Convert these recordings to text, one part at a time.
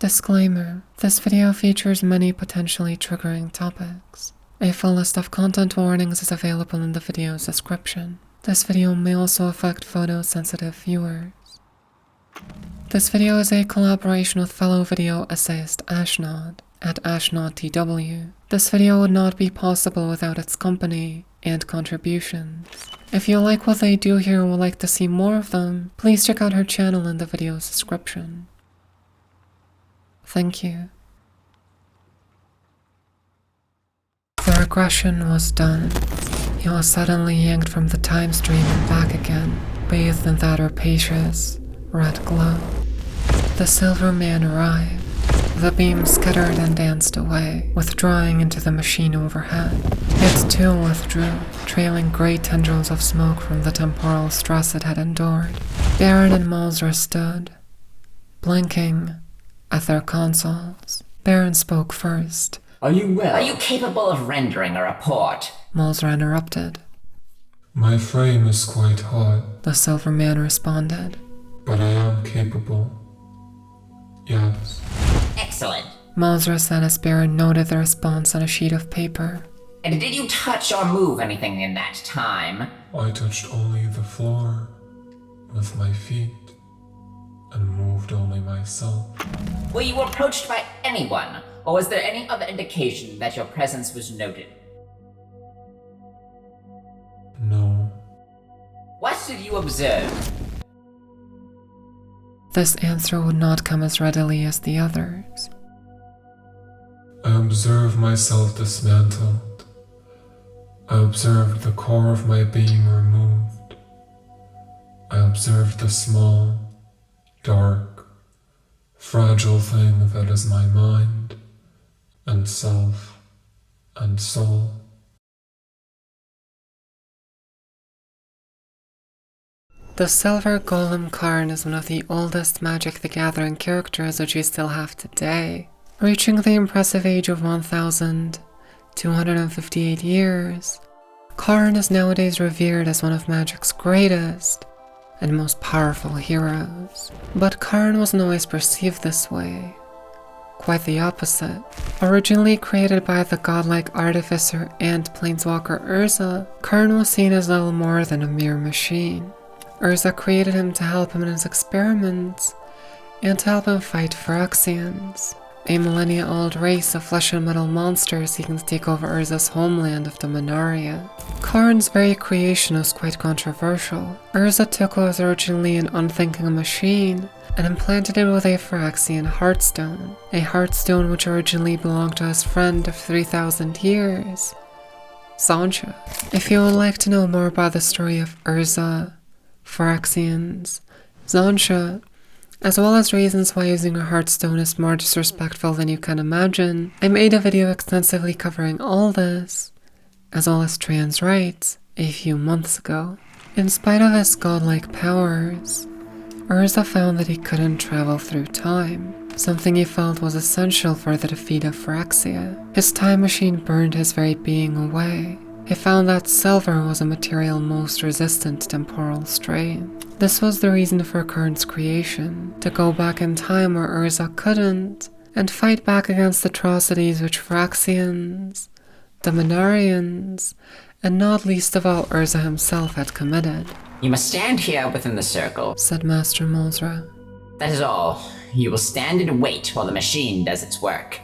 Disclaimer: this video features many potentially triggering topics. A full list of content warnings is available in the video's description. This video may also affect photo-sensitive viewers. This video is a collaboration with fellow video essayist Ashnod at AshnodTW. This video would not be possible without its company and contributions. If you like what they do here and would like to see more of them, please check out her channel in the video's description. Thank you. The regression was done. He was suddenly yanked from the time stream and back again, bathed in that rapacious red glow. The silver man arrived. The beam skittered and danced away, withdrawing into the machine overhead. It too withdrew, trailing grey tendrils of smoke from the temporal stress it had endured. Baron and Malzra stood, blinking at their consoles. Baron spoke first. Are you well? Are you capable of rendering a report? Malzra interrupted. My frame is quite hot. The silver man responded. But I am capable. Yes. Excellent. Malzra said as Baron noted the response on a sheet of paper. And did you touch or move anything in that time? I touched only the floor with my feet and moved only myself. Were you approached by anyone, or was there any other indication that your presence was noted? No. What did you observe? This answer would not come as readily as the others. I observed myself dismantled. I observed the core of my being removed. I observed the small, dark, fragile thing that is my mind, and self, and soul. The Silver Golem Karn is one of the oldest Magic the Gathering characters which we still have today, reaching the impressive age of 1,258 years. Karn is nowadays revered as one of Magic's greatest and most powerful heroes. But Karn wasn't always perceived this way. Quite the opposite. Originally created by the godlike artificer and planeswalker Urza, Karn was seen as little more than a mere machine. Urza created him to help him in his experiments and to help him fight Phyrexians, a millennia-old race of flesh and metal monsters seeking to take over Urza's homeland of Tolaria. Karn's very creation was quite controversial. Urza took what was originally an unthinking machine and implanted it with a Phyrexian heartstone, a heartstone which originally belonged to his friend of 3,000 years, Zansha. If you would like to know more about the story of Urza, Phyrexians, Zansha, as well as reasons why using a heartstone is more disrespectful than you can imagine, I made a video extensively covering all this, as well as trans rights, a few months ago. In spite of his godlike powers, Urza found that he couldn't travel through time, something he felt was essential for the defeat of Phyrexia. His time machine burned his very being away. He found that silver was a material most resistant to temporal strain. This was the reason for Karn's creation, to go back in time where Urza couldn't, and fight back against the atrocities which Phyrexians, Dominarians, and not least of all Urza himself had committed. You must stand here within the circle, said Master Malzra. That is all. You will stand and wait while the machine does its work.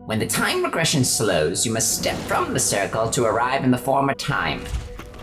When the time regression slows, you must step from the circle to arrive in the former time.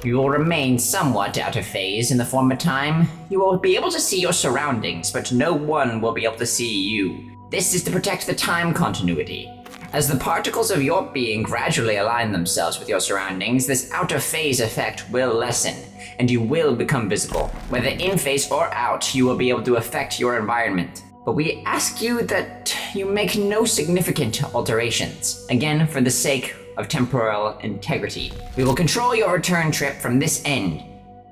You will remain somewhat out of phase in the former time. You will be able to see your surroundings, but no one will be able to see you. This is to protect the time continuity. As the particles of your being gradually align themselves with your surroundings, this out-of-phase effect will lessen, and you will become visible. Whether in phase or out, you will be able to affect your environment. But we ask you that you make no significant alterations, again for the sake of temporal integrity. We will control your return trip from this end.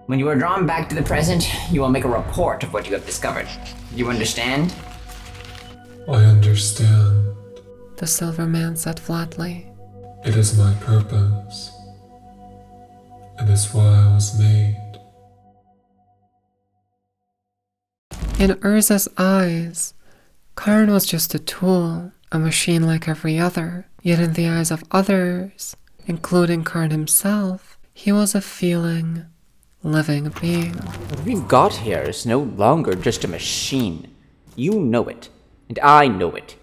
When you are drawn back to the present, you will make a report of what you have discovered. Do you understand? I understand. The silver man said flatly. It is my purpose. It is why I was made. In Urza's eyes, Karn was just a tool, a machine like every other, yet in the eyes of others, including Karn himself, he was a feeling, living being. What we've got here is no longer just a machine. You know it, and I know it.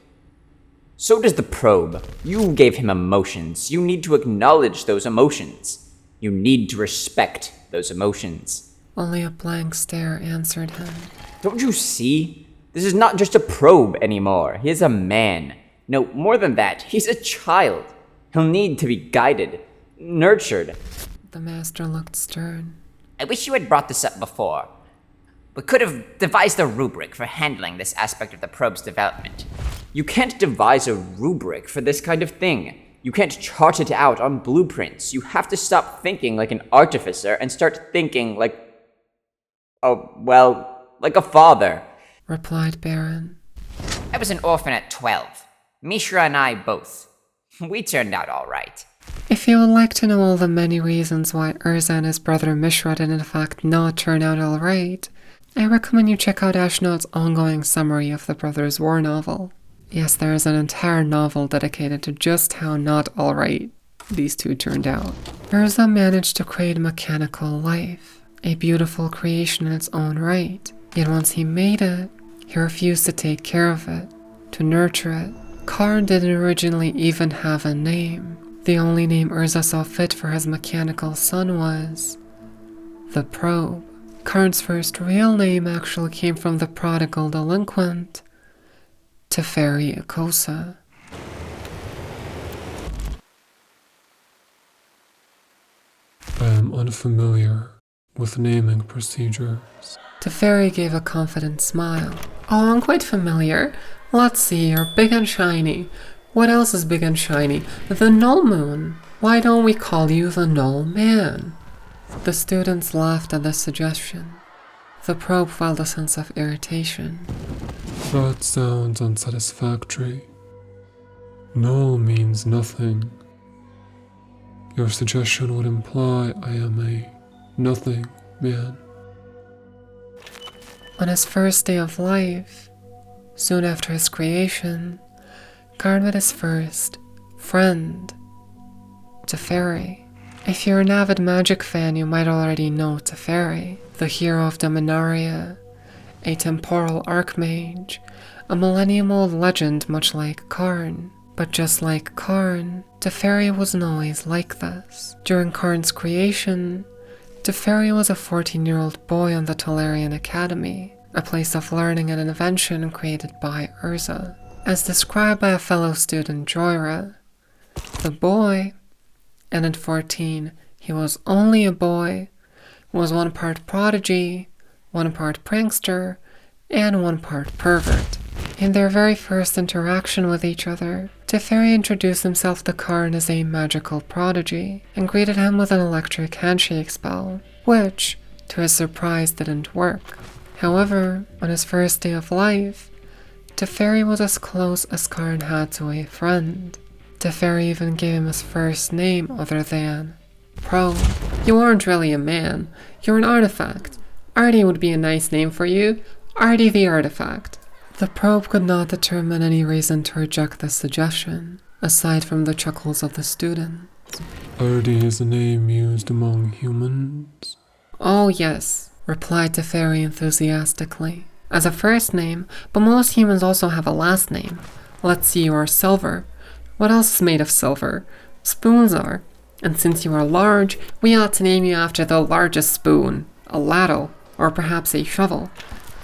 So does the probe. You gave him emotions. You need to acknowledge those emotions. You need to respect those emotions. Only a blank stare answered him. Don't you see? This is not just a probe anymore. He is a man. No, more than that, he's a child. He'll need to be guided, nurtured. The master looked stern. I wish you had brought this up before. We could have devised a rubric for handling this aspect of the probe's development. You can't devise a rubric for this kind of thing. You can't chart it out on blueprints. You have to stop thinking like an artificer and start thinking like... like a father. Replied Baron. I was an orphan at 12. Mishra and I both. We turned out all right. If you would like to know all the many reasons why Urza and his brother Mishra did in fact not turn out alright, I recommend you check out Ashnod's ongoing summary of the Brothers' War novel. Yes, there is an entire novel dedicated to just how not alright these two turned out. Urza managed to create mechanical life, a beautiful creation in its own right. Yet once he made it, he refused to take care of it, to nurture it. Karn didn't originally even have a name. The only name Urza saw fit for his mechanical son was the Probe. Karn's first real name actually came from the prodigal delinquent, Teferi Akosa. I am unfamiliar with naming procedures. Teferi gave a confident smile. Oh, I'm quite familiar. Let's see, you're big and shiny. What else is big and shiny? The Null Moon. Why don't we call you the Null Man? The students laughed at this suggestion. The Probe felt a sense of irritation. That sounds unsatisfactory. Null means nothing. Your suggestion would imply I am a nothing man. On his first day of life, soon after his creation, Karn met his first friend, Teferi. If you're an avid Magic fan, you might already know Teferi, the hero of Dominaria, a temporal archmage, a millennium-old legend much like Karn. But just like Karn, Teferi wasn't always like this. During Karn's creation, Teferi was a 14-year-old boy on the Tolarian Academy, a place of learning and invention created by Urza. As described by a fellow student, Jhoira, the boy, and at 14, he was only a boy, was one part prodigy, one part prankster, and one part pervert. In their very first interaction with each other, Teferi introduced himself to Karn as a magical prodigy, and greeted him with an electric handshake spell, which, to his surprise, didn't work. However, on his first day of life, Teferi was as close as Karn had to a friend. Teferi even gave him his first name other than Probe. You aren't really a man, you're an artifact. Arty would be a nice name for you, Arty the Artifact. The Probe could not determine any reason to reject this suggestion, aside from the chuckles of the student. Arty is a name used among humans. Oh yes, replied Teferi enthusiastically. As a first name, but most humans also have a last name. Let's see, you are silver. What else is made of silver? Spoons are. And since you are large, we ought to name you after the largest spoon, a ladle, or perhaps a shovel.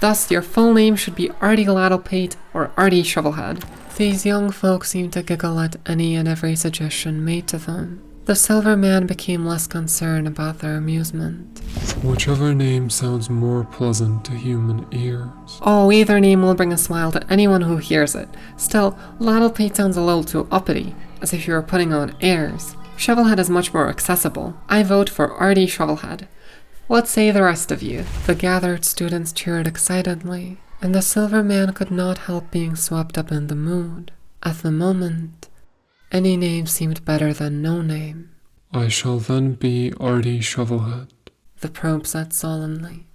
Thus, your full name should be Arty Laddlepate or Arty Shovelhead. These young folk seemed to giggle at any and every suggestion made to them. The Silver Man became less concerned about their amusement. Whichever name sounds more pleasant to human ears. Oh, either name will bring a smile to anyone who hears it. Still, Laddlepate sounds a little too uppity, as if you were putting on airs. Shovelhead is much more accessible. I vote for Arty Shovelhead. What say the rest of you? The gathered students cheered excitedly, and the Silver Man could not help being swept up in the mood. At the moment, any name seemed better than no name. I shall then be Arty Shovelhead. The Probe said solemnly.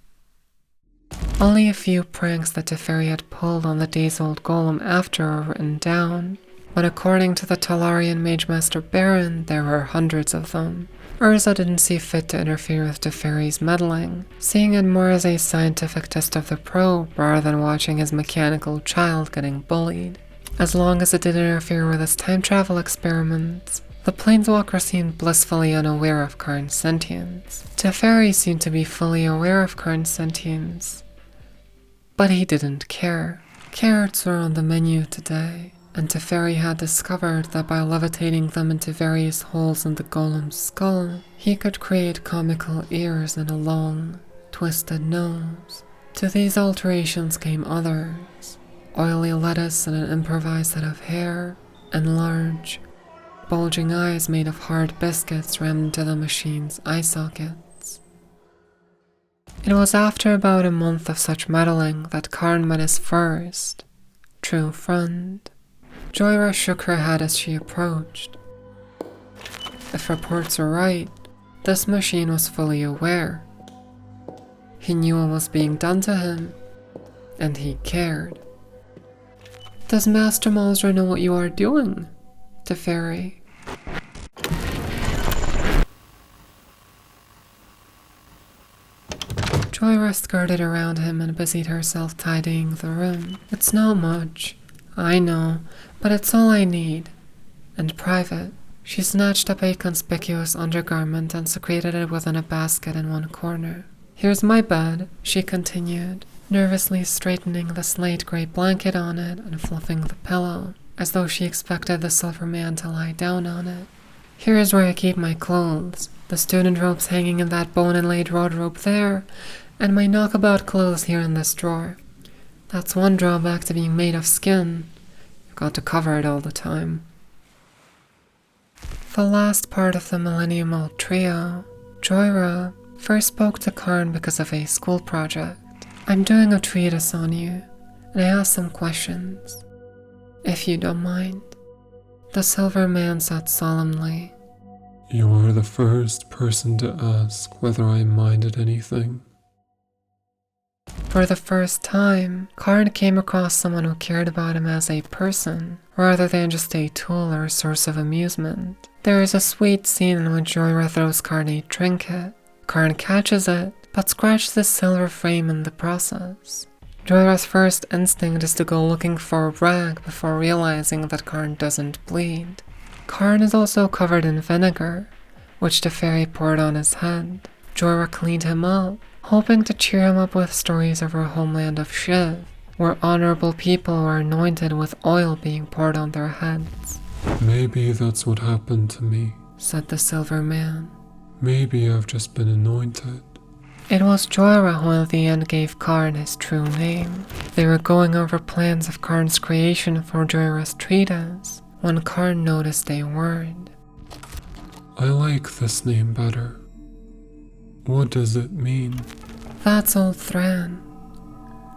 Only a few pranks that Teferi had pulled on the days-old Golem after were written down, but according to the Tolarian Magemaster Baron, there were hundreds of them. Urza didn't see fit to interfere with Teferi's meddling, seeing it more as a scientific test of the probe rather than watching his mechanical child getting bullied. As long as it didn't interfere with his time travel experiments, the Planeswalker seemed blissfully unaware of Karn's sentience. Teferi seemed to be fully aware of Karn's sentience, but he didn't care. Carrots were on the menu today, and Teferi had discovered that by levitating them into various holes in the Golem's skull, he could create comical ears and a long, twisted nose. To these alterations came others: oily lettuce and an improvised head of hair, and large, bulging eyes made of hard biscuits rammed into the machine's eye sockets. It was after about a month of such meddling that Karn met his first true friend. Jhoira shook her head as she approached. If reports were right, this machine was fully aware. He knew what was being done to him, and he cared. "Does Master Malzra know what you are doing?" Teferi. Jhoira skirted around him and busied herself tidying the room. "It's not much, I know, but it's all I need. And private." She snatched up a conspicuous undergarment and secreted it within a basket in one corner. "Here's my bed," she continued, nervously straightening the slate-gray blanket on it and fluffing the pillow, as though she expected the silver man to lie down on it. "Here is where I keep my clothes. The student robes hanging in that bone-inlaid wardrobe there, and my knockabout clothes here in this drawer. That's one drawback to being made of skin. You've got to cover it all the time." The last part of the Millennium-old trio, Jhoira, first spoke to Karn because of a school project. "I'm doing a treatise on you, and I asked some questions, if you don't mind." The silver man said solemnly, You are the first person to ask whether I minded anything. For the first time, Karn came across someone who cared about him as a person, rather than just a tool or a source of amusement. There is a sweet scene in which Jhoira throws Karn a trinket. Karn catches it, but scratches the silver frame in the process. Jhoira's first instinct is to go looking for a rag before realizing that Karn doesn't bleed. Karn is also covered in vinegar, which Teferi poured on his head. Jhoira cleaned him up, hoping to cheer him up with stories of her homeland of Shiv, where honorable people were anointed with oil being poured on their heads. Maybe that's what happened to me, said the silver man. Maybe I've just been anointed. It was Jhoira who in the end gave Karn his true name. They were going over plans of Karn's creation for Jhoira's treatise, when Karn noticed a word. I like this name better. What does it mean? That's Old Thran.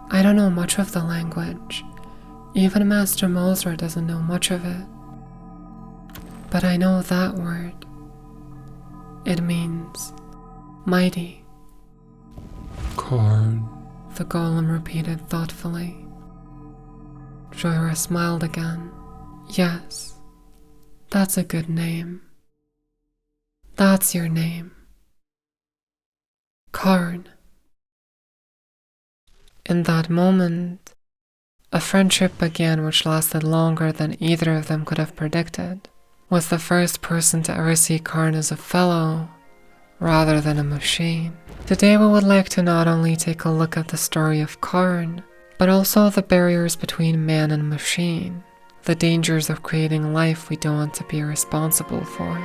I don't know much of the language. Even Master Malzra doesn't know much of it. But I know that word. It means mighty. Karn, the Golem repeated thoughtfully. Jhoira smiled again. Yes, that's a good name. That's your name. Karn. In that moment, a friendship began which lasted longer than either of them could have predicted, with the first person to ever see Karn as a fellow, rather than a machine. Today we would like to not only take a look at the story of Karn, but also the barriers between man and machine, the dangers of creating life we don't want to be responsible for.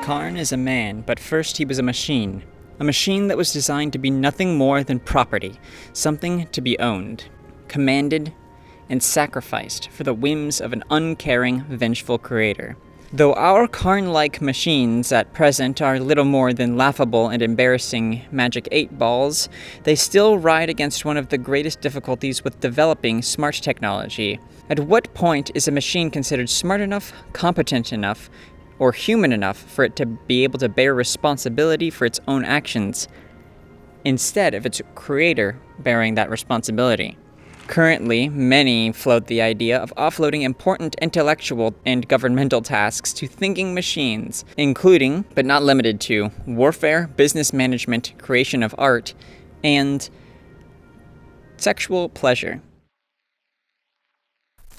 Karn is a man, but first he was a machine that was designed to be nothing more than property, something to be owned, commanded, and sacrificed for the whims of an uncaring, vengeful creator. Though our Karn-like machines at present are little more than laughable and embarrassing Magic 8 balls, they still ride against one of the greatest difficulties with developing smart technology. At what point is a machine considered smart enough, competent enough, or human enough for it to be able to bear responsibility for its own actions, instead of its creator bearing that responsibility? Currently, many float the idea of offloading important intellectual and governmental tasks to thinking machines, including, but not limited to, warfare, business management, creation of art, and sexual pleasure.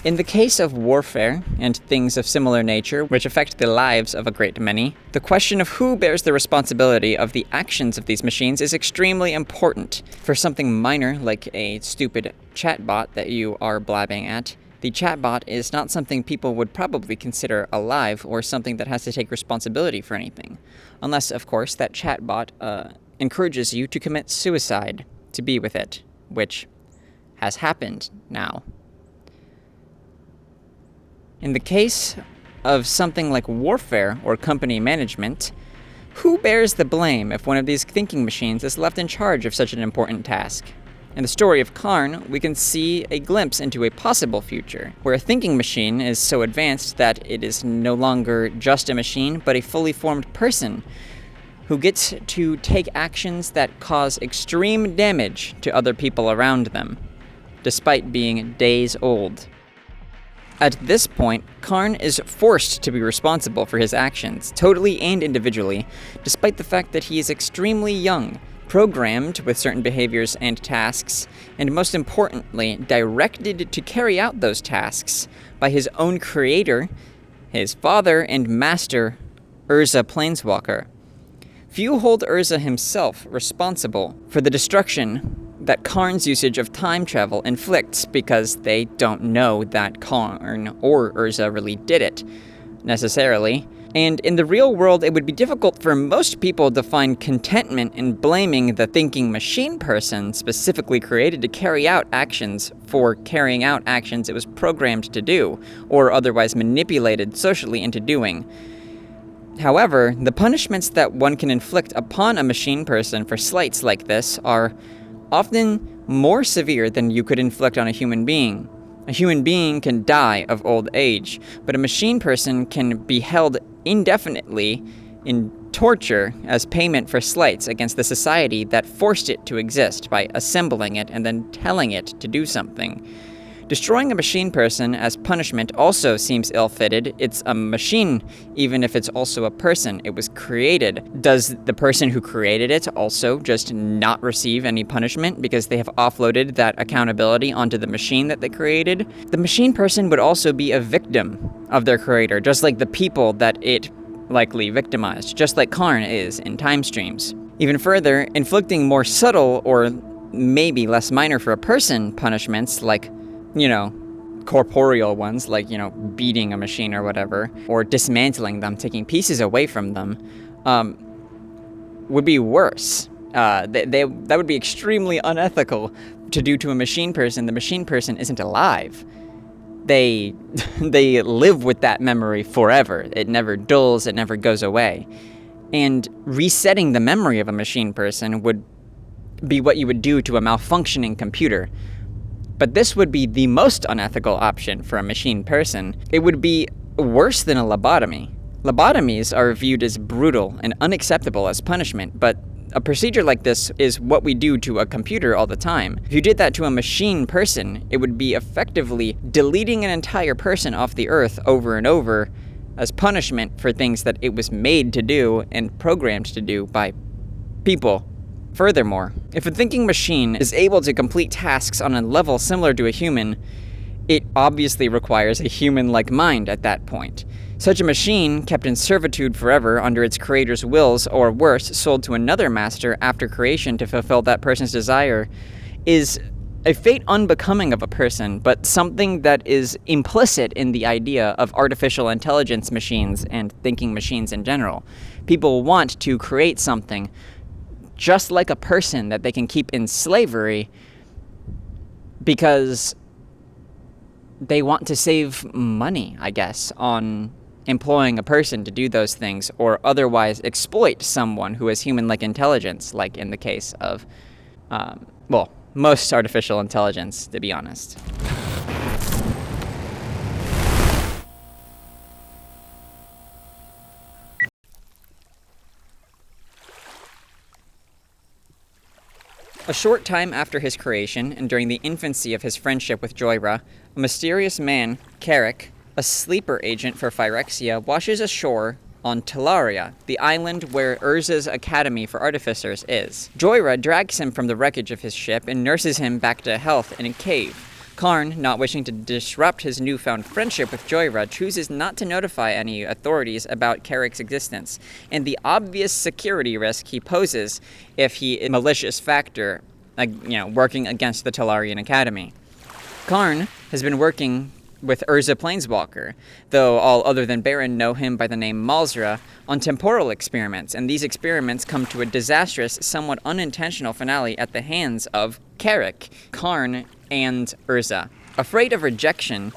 In the case of warfare, and things of similar nature which affect the lives of a great many, the question of who bears the responsibility of the actions of these machines is extremely important. For something minor, like a stupid chatbot that you are blabbing at, the chatbot is not something people would probably consider alive or something that has to take responsibility for anything. Unless, of course, that chatbot encourages you to commit suicide to be with it, which has happened now. In the case of something like warfare or company management, who bears the blame if one of these thinking machines is left in charge of such an important task? In the story of Karn, we can see a glimpse into a possible future, where a thinking machine is so advanced that it is no longer just a machine, but a fully formed person who gets to take actions that cause extreme damage to other people around them, despite being days old. At this point, Karn is forced to be responsible for his actions, totally and individually, despite the fact that he is extremely young, programmed with certain behaviors and tasks, and most importantly, directed to carry out those tasks by his own creator, his father and master, Urza Planeswalker. Few hold Urza himself responsible for the destruction that Karn's usage of time travel inflicts, because they don't know that Karn or Urza really did it, necessarily. And in the real world, it would be difficult for most people to find contentment in blaming the thinking machine person specifically created to carry out actions for carrying out actions it was programmed to do, or otherwise manipulated socially into doing. However, the punishments that one can inflict upon a machine person for slights like this are often more severe than you could inflict on a human being. A human being can die of old age, but a machine person can be held indefinitely in torture as payment for slights against the society that forced it to exist by assembling it and then telling it to do something. Destroying a machine person as punishment also seems ill-fitted. It's a machine, even if it's also a person. It was created. Does the person who created it also just not receive any punishment because they have offloaded that accountability onto the machine that they created? The machine person would also be a victim of their creator, just like the people that it likely victimized, just like Karn is in time streams. Even further, inflicting more subtle or maybe less minor for a person punishments like, corporeal ones, like, beating a machine or whatever, or dismantling them, taking pieces away from them, would be worse. That would be extremely unethical to do to a machine person. The machine person isn't alive. They live with that memory forever. It never dulls, it never goes away. And resetting the memory of a machine person would be what you would do to a malfunctioning computer. But this would be the most unethical option for a machine person. It would be worse than a lobotomy. Lobotomies are viewed as brutal and unacceptable as punishment, but a procedure like this is what we do to a computer all the time. If you did that to a machine person, it would be effectively deleting an entire person off the earth over and over as punishment for things that it was made to do and programmed to do by people. Furthermore, if a thinking machine is able to complete tasks on a level similar to a human, it obviously requires a human-like mind at that point. Such a machine, kept in servitude forever under its creator's wills, or worse, sold to another master after creation to fulfill that person's desire, is a fate unbecoming of a person, but something that is implicit in the idea of artificial intelligence machines and thinking machines in general. People want to create something just like a person that they can keep in slavery because they want to save money, I guess, on employing a person to do those things or otherwise exploit someone who has human-like intelligence, like in the case of, most artificial intelligence, to be honest. A short time after his creation, and during the infancy of his friendship with Jhoira, a mysterious man, Carrick, a sleeper agent for Phyrexia, washes ashore on Tolaria, the island where Urza's Academy for Artificers is. Jhoira drags him from the wreckage of his ship and nurses him back to health in a cave. Karn, not wishing to disrupt his newfound friendship with Jhoira, chooses not to notify any authorities about Carrick's existence, and the obvious security risk he poses if he is a malicious factor, working against the Tolarian Academy. Karn has been working with Urza Planeswalker, though all other than Baron know him by the name Malzra, on temporal experiments, and these experiments come to a disastrous, somewhat unintentional finale at the hands of Carrick, Karn, and Urza. Afraid of rejection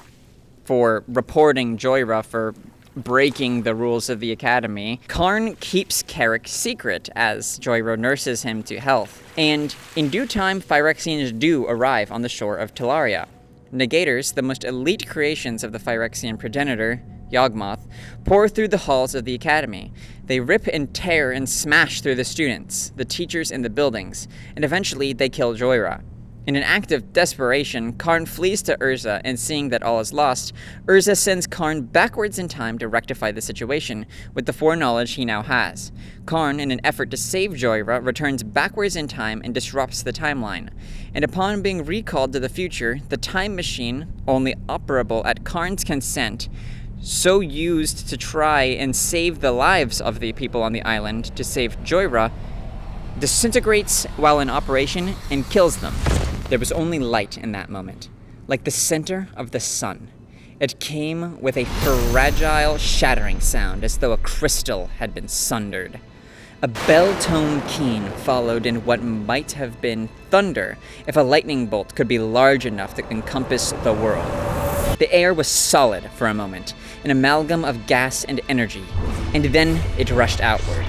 for reporting Jhoira for breaking the rules of the Academy, Karn keeps Carrick secret as Jhoira nurses him to health. And in due time, Phyrexians do arrive on the shore of Tolaria. Negators, the most elite creations of the Phyrexian progenitor, Yawgmoth, pour through the halls of the Academy. They rip and tear and smash through the students, the teachers, and the buildings, and eventually they kill Jhoira. In an act of desperation, Karn flees to Urza, and seeing that all is lost, Urza sends Karn backwards in time to rectify the situation, with the foreknowledge he now has. Karn, in an effort to save Jhoira, returns backwards in time and disrupts the timeline. And upon being recalled to the future, the time machine, only operable at Karn's consent, so used to try and save the lives of the people on the island to save Jhoira, disintegrates while in operation and kills them. There was only light in that moment, like the center of the sun. It came with a fragile, shattering sound, as though a crystal had been sundered. A bell-tone keen followed in what might have been thunder if a lightning bolt could be large enough to encompass the world. The air was solid for a moment, an amalgam of gas and energy, and then it rushed outward.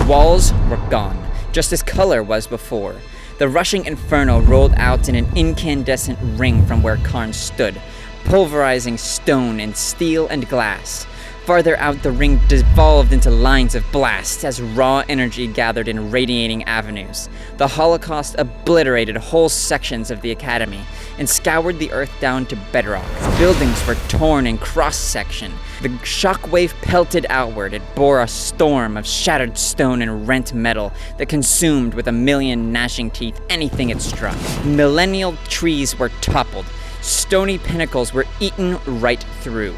Walls were gone, just as color was before. The rushing inferno rolled out in an incandescent ring from where Karn stood, pulverizing stone and steel and glass. Farther out, the ring devolved into lines of blast as raw energy gathered in radiating avenues. The Holocaust obliterated whole sections of the Academy and scoured the earth down to bedrock. Buildings were torn in cross-section. The shockwave pelted outward. It bore a storm of shattered stone and rent metal that consumed with a million gnashing teeth anything it struck. Millennial trees were toppled. Stony pinnacles were eaten right through.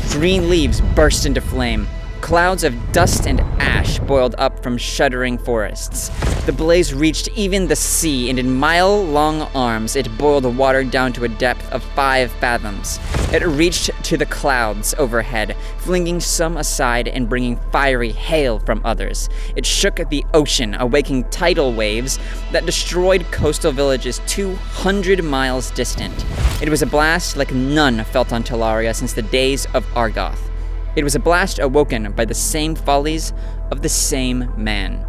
Green leaves burst into flame. Clouds of dust and ash boiled up from shuddering forests. The blaze reached even the sea, and in mile-long arms it boiled water down to a depth of 5 fathoms. It reached to the clouds overhead, flinging some aside and bringing fiery hail from others. It shook the ocean, awaking tidal waves that destroyed coastal villages 200 miles distant. It was a blast like none felt on Tolaria since the days of Argoth. It was a blast awoken by the same follies of the same man.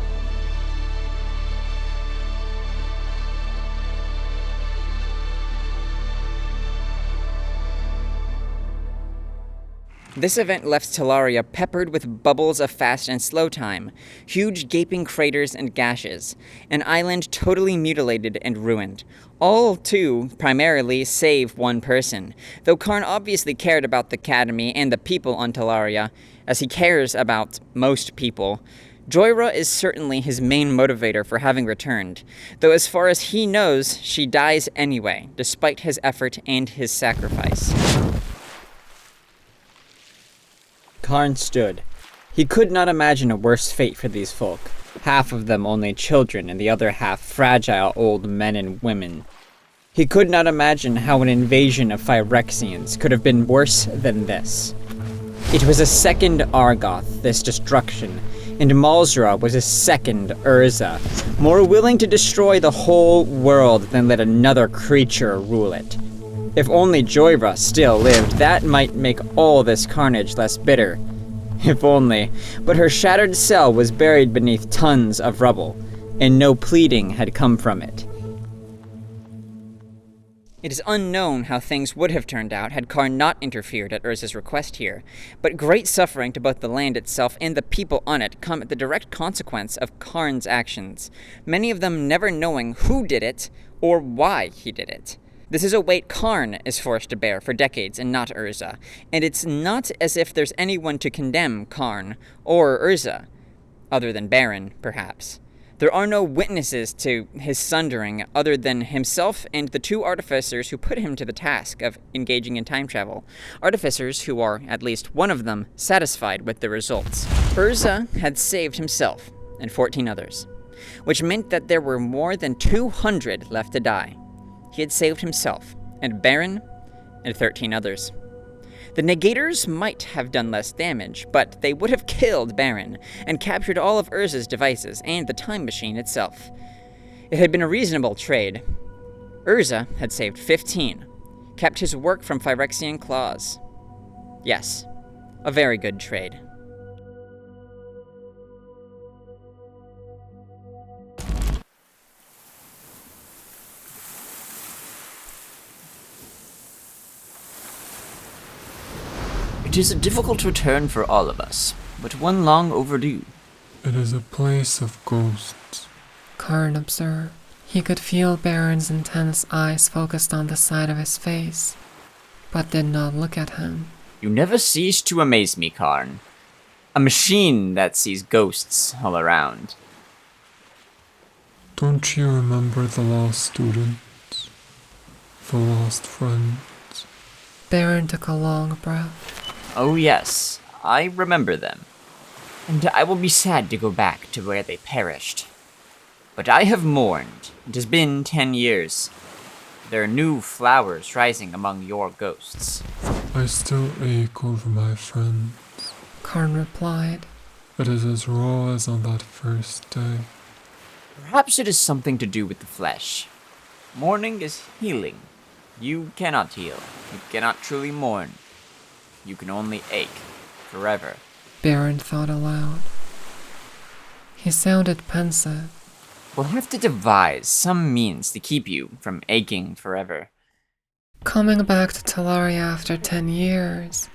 This event left Tolaria peppered with bubbles of fast and slow time, huge gaping craters and gashes, an island totally mutilated and ruined. All to, primarily, save one person, though Karn obviously cared about the Academy and the people on Tolaria, as he cares about most people. Jhoira is certainly his main motivator for having returned, though as far as he knows, she dies anyway, despite his effort and his sacrifice. Karn stood. He could not imagine a worse fate for these folk. Half of them only children, and the other half fragile old men and women. He could not imagine how an invasion of Phyrexians could have been worse than this. It was a second Argoth, this destruction, and Malzra was a second Urza, more willing to destroy the whole world than let another creature rule it. If only Jhoira still lived, that might make all this carnage less bitter. If only. But her shattered cell was buried beneath tons of rubble, and no pleading had come from it. It is unknown how things would have turned out had Karn not interfered at Urza's request here, but great suffering to both the land itself and the people on it come at the direct consequence of Karn's actions, many of them never knowing who did it or why he did it. This is a weight Karn is forced to bear for decades and not Urza, and it's not as if there's anyone to condemn Karn or Urza, other than Baron, perhaps. There are no witnesses to his sundering other than himself and the two artificers who put him to the task of engaging in time travel. Artificers who are, at least one of them, satisfied with the results. Urza had saved himself and 14 others, which meant that there were more than 200 left to die. He had saved himself, and Baron, and 13 others. The Negators might have done less damage, but they would have killed Baron, and captured all of Urza's devices and the time machine itself. It had been a reasonable trade. Urza had saved 15, kept his work from Phyrexian claws. Yes, a very good trade. It is a difficult return for all of us, but one long overdue. It is a place of ghosts. Karn observed. He could feel Baron's intense eyes focused on the side of his face, but did not look at him. You never cease to amaze me, Karn. A machine that sees ghosts all around. Don't you remember the lost students? The lost friends? Baron took a long breath. Oh yes, I remember them. And I will be sad to go back to where they perished. But I have mourned. It has been 10 years. There are new flowers rising among your ghosts. I still ache over my friends. Karn replied. It is as raw as on that first day. Perhaps it is something to do with the flesh. Mourning is healing. You cannot heal. You cannot truly mourn. You can only ache forever. Baron thought aloud. He sounded pensive. We'll have to devise some means to keep you from aching forever. Coming back to Tolaria after 10 years,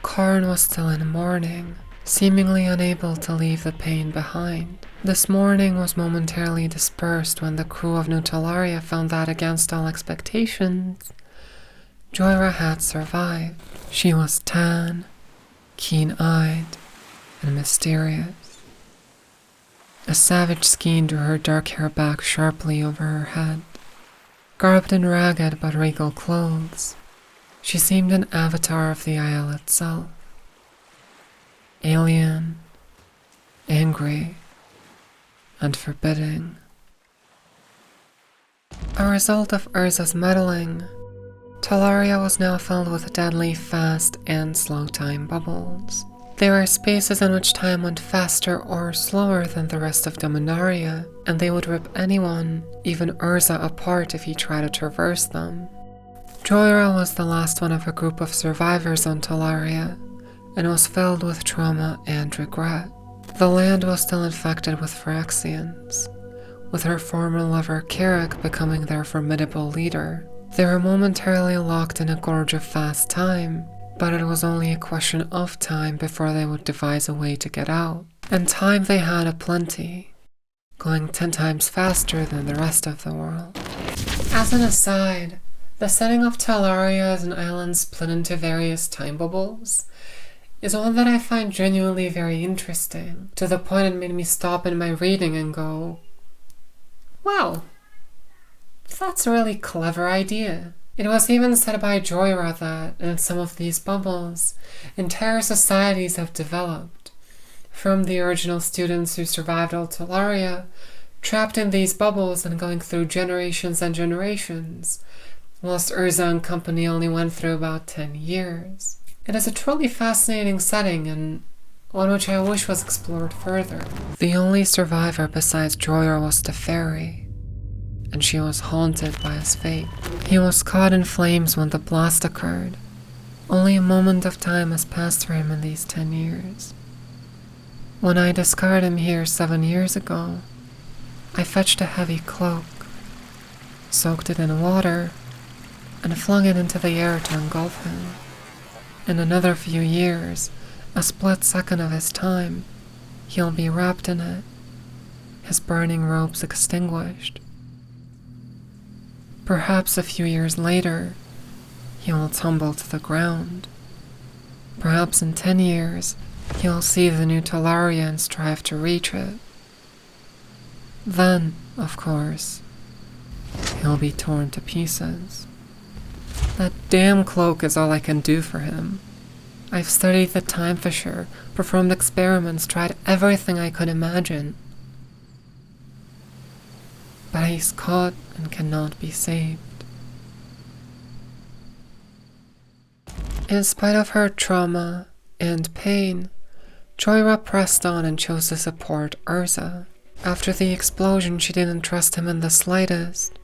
Karn was still in mourning, seemingly unable to leave the pain behind. This mourning was momentarily dispersed when the crew of New Tolaria found that, against all expectations, Jhoira had survived. She was tan, keen-eyed, and mysterious. A savage skein drew her dark hair back sharply over her head. Garbed in ragged but regal clothes, she seemed an avatar of the Isle itself. Alien, angry, and forbidding. A result of Urza's meddling, Tolaria was now filled with deadly fast and slow time bubbles. There were spaces in which time went faster or slower than the rest of Dominaria, and they would rip anyone, even Urza, apart if he tried to traverse them. Jhoira was the last one of a group of survivors on Tolaria, and was filled with trauma and regret. The land was still infected with Phyrexians, with her former lover Carrick becoming their formidable leader. They were momentarily locked in a gorge of fast time, but it was only a question of time before they would devise a way to get out. And time they had aplenty, going 10 times faster than the rest of the world. As an aside, the setting of Tolaria as an island split into various time bubbles is one that I find genuinely very interesting, to the point it made me stop in my reading and go, wow, that's a really clever idea. It was even said by Jhoira that, in some of these bubbles, entire societies have developed, from the original students who survived all Tolaria, trapped in these bubbles and going through generations and generations, whilst Urza and company only went through about 10 years. It is a truly fascinating setting, and one which I wish was explored further. The only survivor besides Jhoira was the fairy, and she was haunted by his fate. He was caught in flames when the blast occurred. Only a moment of time has passed for him in these 10 years. When I discarded him here 7 years ago, I fetched a heavy cloak, soaked it in water, and flung it into the air to engulf him. In another few years, a split second of his time, he'll be wrapped in it, his burning robes extinguished. Perhaps a few years later, he will tumble to the ground. Perhaps in 10 years, he'll see the new Tolaria and strive to reach it. Then, of course, he'll be torn to pieces. That damn cloak is all I can do for him. I've studied the time fisher, performed experiments, tried everything I could imagine. But he's caught and cannot be saved. In spite of her trauma and pain, Jhoira pressed on and chose to support Urza. After the explosion, she didn't trust him in the slightest,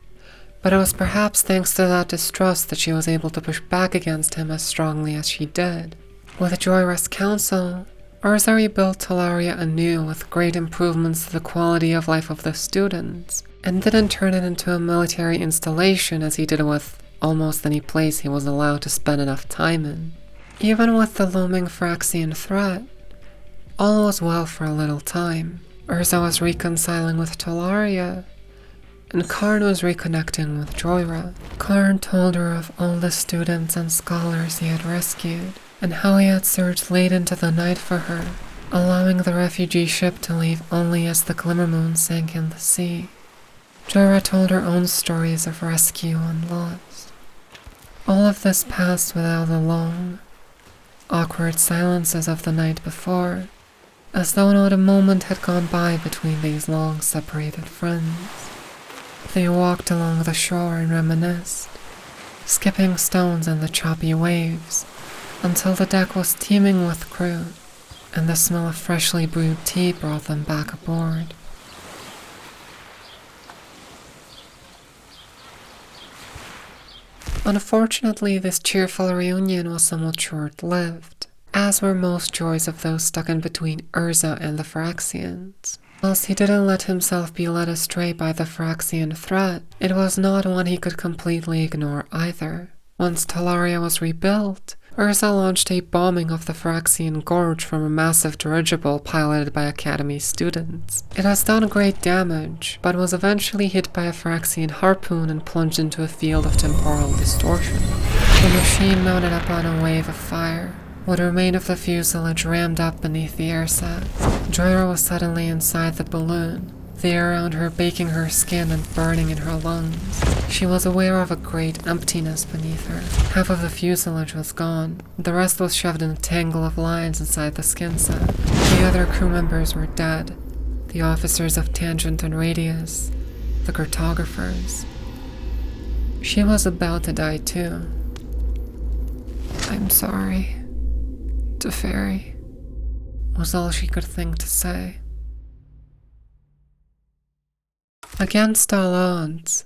but it was perhaps thanks to that distrust that she was able to push back against him as strongly as she did. With Jhoira's counsel, Urza rebuilt Tolaria anew with great improvements to the quality of life of the students, and didn't turn it into a military installation as he did with almost any place he was allowed to spend enough time in. Even with the looming Phyrexian threat, all was well for a little time. Urza was reconciling with Tolaria, and Karn was reconnecting with Jhoira. Karn told her of all the students and scholars he had rescued, and how he had surged late into the night for her, allowing the refugee ship to leave only as the Glimmermoon sank in the sea. Jhoira told her own stories of rescue and loss. All of this passed without the long, awkward silences of the night before, as though not a moment had gone by between these long separated friends. They walked along the shore and reminisced, skipping stones in the choppy waves, until the deck was teeming with crew, and the smell of freshly brewed tea brought them back aboard. Unfortunately, this cheerful reunion was somewhat short-lived, as were most joys of those stuck in between Urza and the Phyrexians. Whilst he didn't let himself be led astray by the Phyrexian threat, it was not one he could completely ignore either. Once Tolaria was rebuilt, Urza launched a bombing of the Phyrexian Gorge from a massive dirigible piloted by Academy students. It has done great damage, but was eventually hit by a Phyrexian harpoon and plunged into a field of temporal distortion. The machine mounted up on a wave of fire. What remained of the fuselage rammed up beneath the air sacs. Jhoira was suddenly inside the balloon, the air around her baking her skin and burning in her lungs. She was aware of a great emptiness beneath her. Half of the fuselage was gone. The rest was shoved in a tangle of lines inside the skin sac. The other crew members were dead. The officers of Tangent and Radius. The cartographers. She was about to die too. "I'm sorry, Teferi," was all she could think to say. Against all odds,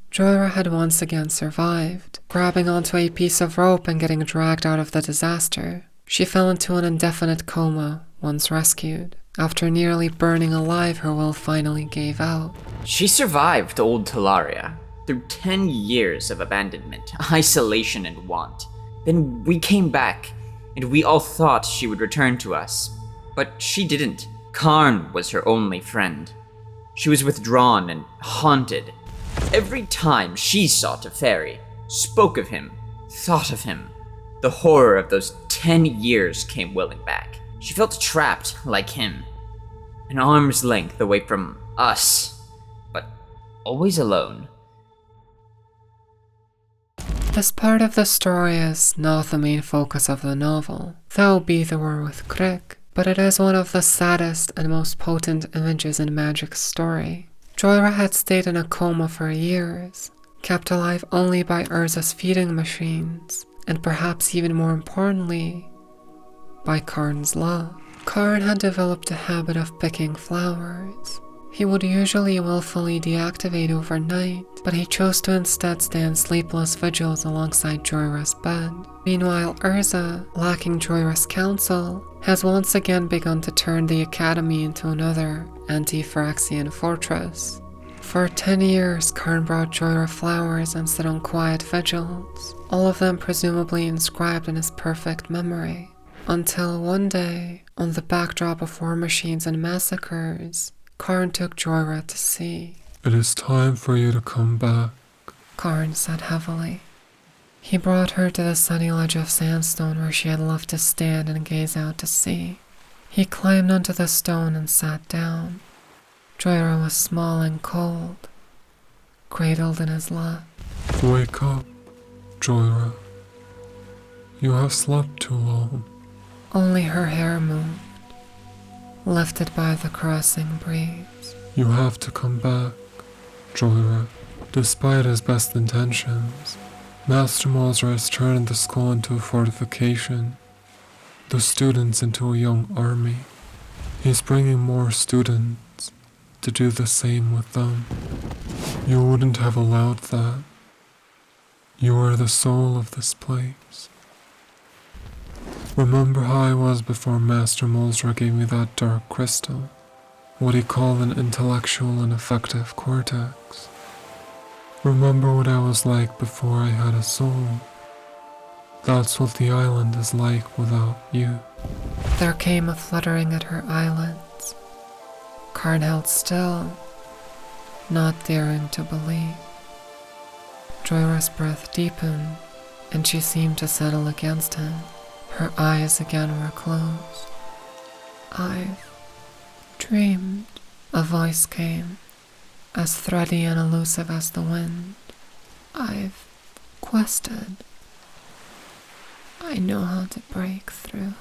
Jhoira had once again survived, grabbing onto a piece of rope and getting dragged out of the disaster. She fell into an indefinite coma once rescued. After nearly burning alive, her will finally gave out. She survived old Tolaria through 10 years of abandonment, isolation, and want. Then we came back, and we all thought she would return to us. But she didn't. Karn was her only friend. She was withdrawn and haunted. Every time she saw Teferi, spoke of him, thought of him, the horror of those 10 years came welling back. She felt trapped like him, an arm's length away from us, but always alone. This part of the story is not the main focus of the novel, though be the war with Crick, but it is one of the saddest and most potent images in Magic's story. Jhoira had stayed in a coma for years, kept alive only by Urza's feeding machines, and perhaps even more importantly, by Karn's love. Karn had developed a habit of picking flowers. He would usually willfully deactivate overnight, but he chose to instead stand sleepless vigils alongside Jhoira's bed. Meanwhile, Urza, lacking Jhoira's counsel, has once again begun to turn the academy into another anti-Phyrexian fortress. For 10 years, Karn brought Jhoira flowers and sit on quiet vigils, all of them presumably inscribed in his perfect memory. Until one day, on the backdrop of war machines and massacres, Karn took Jhoira to sea. It is time for you to come back. Karn said heavily. He brought her to the sunny ledge of sandstone where she had loved to stand and gaze out to sea. He climbed onto the stone and sat down. Jhoira was small and cold, cradled in his lap. Wake up, Jhoira. You have slept too long. Only her hair moved, lifted by the caressing breeze. You have to come back, Jhoira. Despite his best intentions, Master Malzra has turned the school into a fortification, the students into a young army. He's bringing more students to do the same with them. You wouldn't have allowed that. You are the soul of this place. Remember how I was before Master Malzra gave me that dark crystal? What he called an intellectual and effective cortex. Remember what I was like before I had a soul. That's what the island is like without you. There came a fluttering at her eyelids. Karn held still, not daring to believe. Jhoira's breath deepened, and she seemed to settle against him. Her eyes again were closed. I've dreamed, a voice came, as thready and elusive as the wind. I've quested. I know how to break through.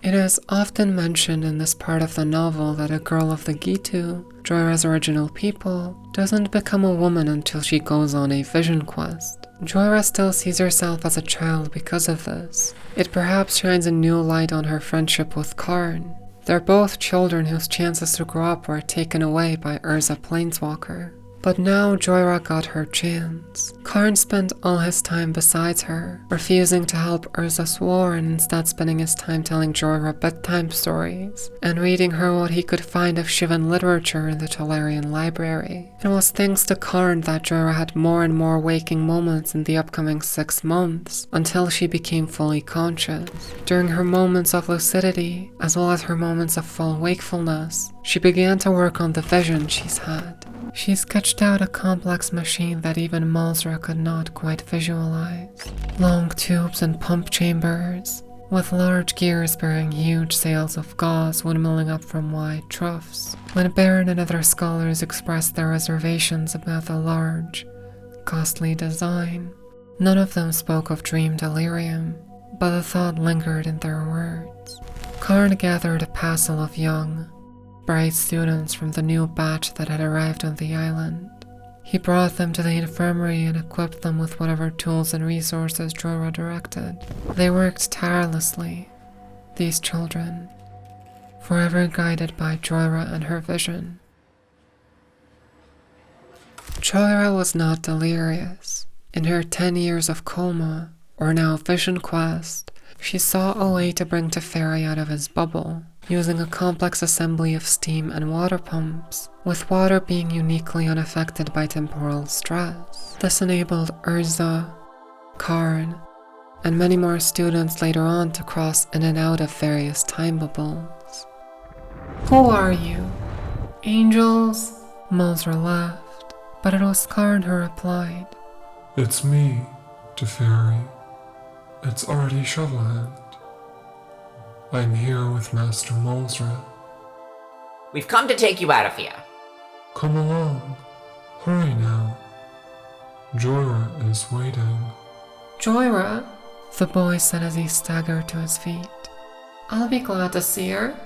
It is often mentioned in this part of the novel that a girl of the Gitu, Jhoira's original people, doesn't become a woman until she goes on a vision quest. Jhoira still sees herself as a child because of this. It perhaps shines a new light on her friendship with Karn. They're both children whose chances to grow up were taken away by Urza Planeswalker. But now Jhoira got her chance. Karn spent all his time beside her, refusing to help Urza Swore and instead spending his time telling Jhoira bedtime stories and reading her what he could find of Shivan literature in the Tolarian library. It was thanks to Karn that Jhoira had more and more waking moments in the upcoming 6 months until she became fully conscious. During her moments of lucidity, as well as her moments of full wakefulness, she began to work on the vision she's had. She sketched out a complex machine that even Malzra could not quite visualize. Long tubes and pump chambers, with large gears bearing huge sails of gauze windmilling up from wide troughs. When Baron and other scholars expressed their reservations about the large, costly design, none of them spoke of dream delirium, but the thought lingered in their words. Karn gathered a passel of young, bright students from the new batch that had arrived on the island. He brought them to the infirmary and equipped them with whatever tools and resources Jhoira directed. They worked tirelessly, these children, forever guided by Jhoira and her vision. Jhoira was not delirious. In her 10 years of coma, or now vision quest, she saw a way to bring Teferi out of his bubble, using a complex assembly of steam and water pumps, with water being uniquely unaffected by temporal stress. This enabled Urza, Karn, and many more students later on to cross in and out of various time bubbles. Who are you? Angels? Malzra laughed, but it was Karn who replied. It's me, Teferi. It's Arty Shovelhead. I'm here with Master Malzra. We've come to take you out of here. Come along. Hurry now. Jhoira is waiting. Jhoira? The boy said as he staggered to his feet. I'll be glad to see her.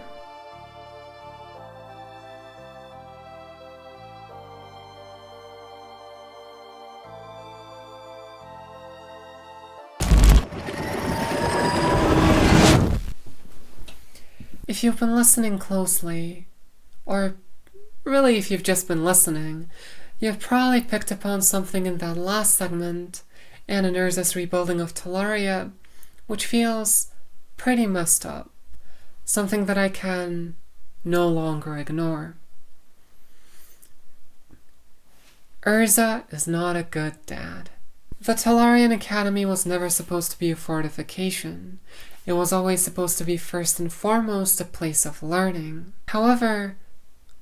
If you've been listening closely, or really, if you've just been listening, you've probably picked up on something in that last segment and in Urza's rebuilding of Tolaria, which feels pretty messed up. Something that I can no longer ignore. Urza is not a good dad. The Tolarian Academy was never supposed to be a fortification. It was always supposed to be first and foremost a place of learning. However,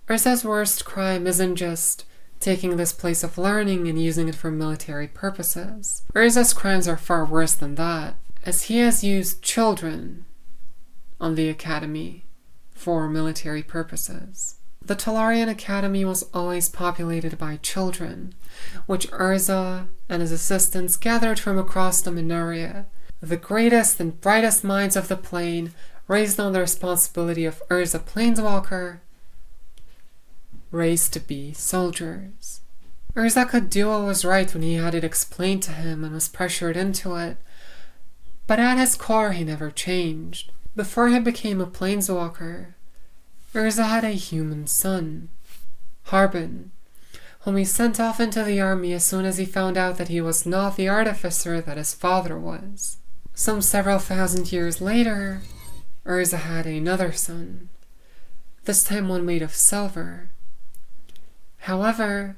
Urza's worst crime isn't just taking this place of learning and using it for military purposes. Urza's crimes are far worse than that, as he has used children on the Academy for military purposes. The Tolarian Academy was always populated by children, which Urza and his assistants gathered from across the Minaria. The greatest and brightest minds of the plane raised on the responsibility of Urza Planeswalker, raised to be soldiers. Urza could do what was right when he had it explained to him and was pressured into it, but at his core he never changed. Before he became a Planeswalker, Urza had a human son, Harbin, whom he sent off into the army as soon as he found out that he was not the artificer that his father was. Some several thousand years later, Urza had another son, this time one made of silver. However,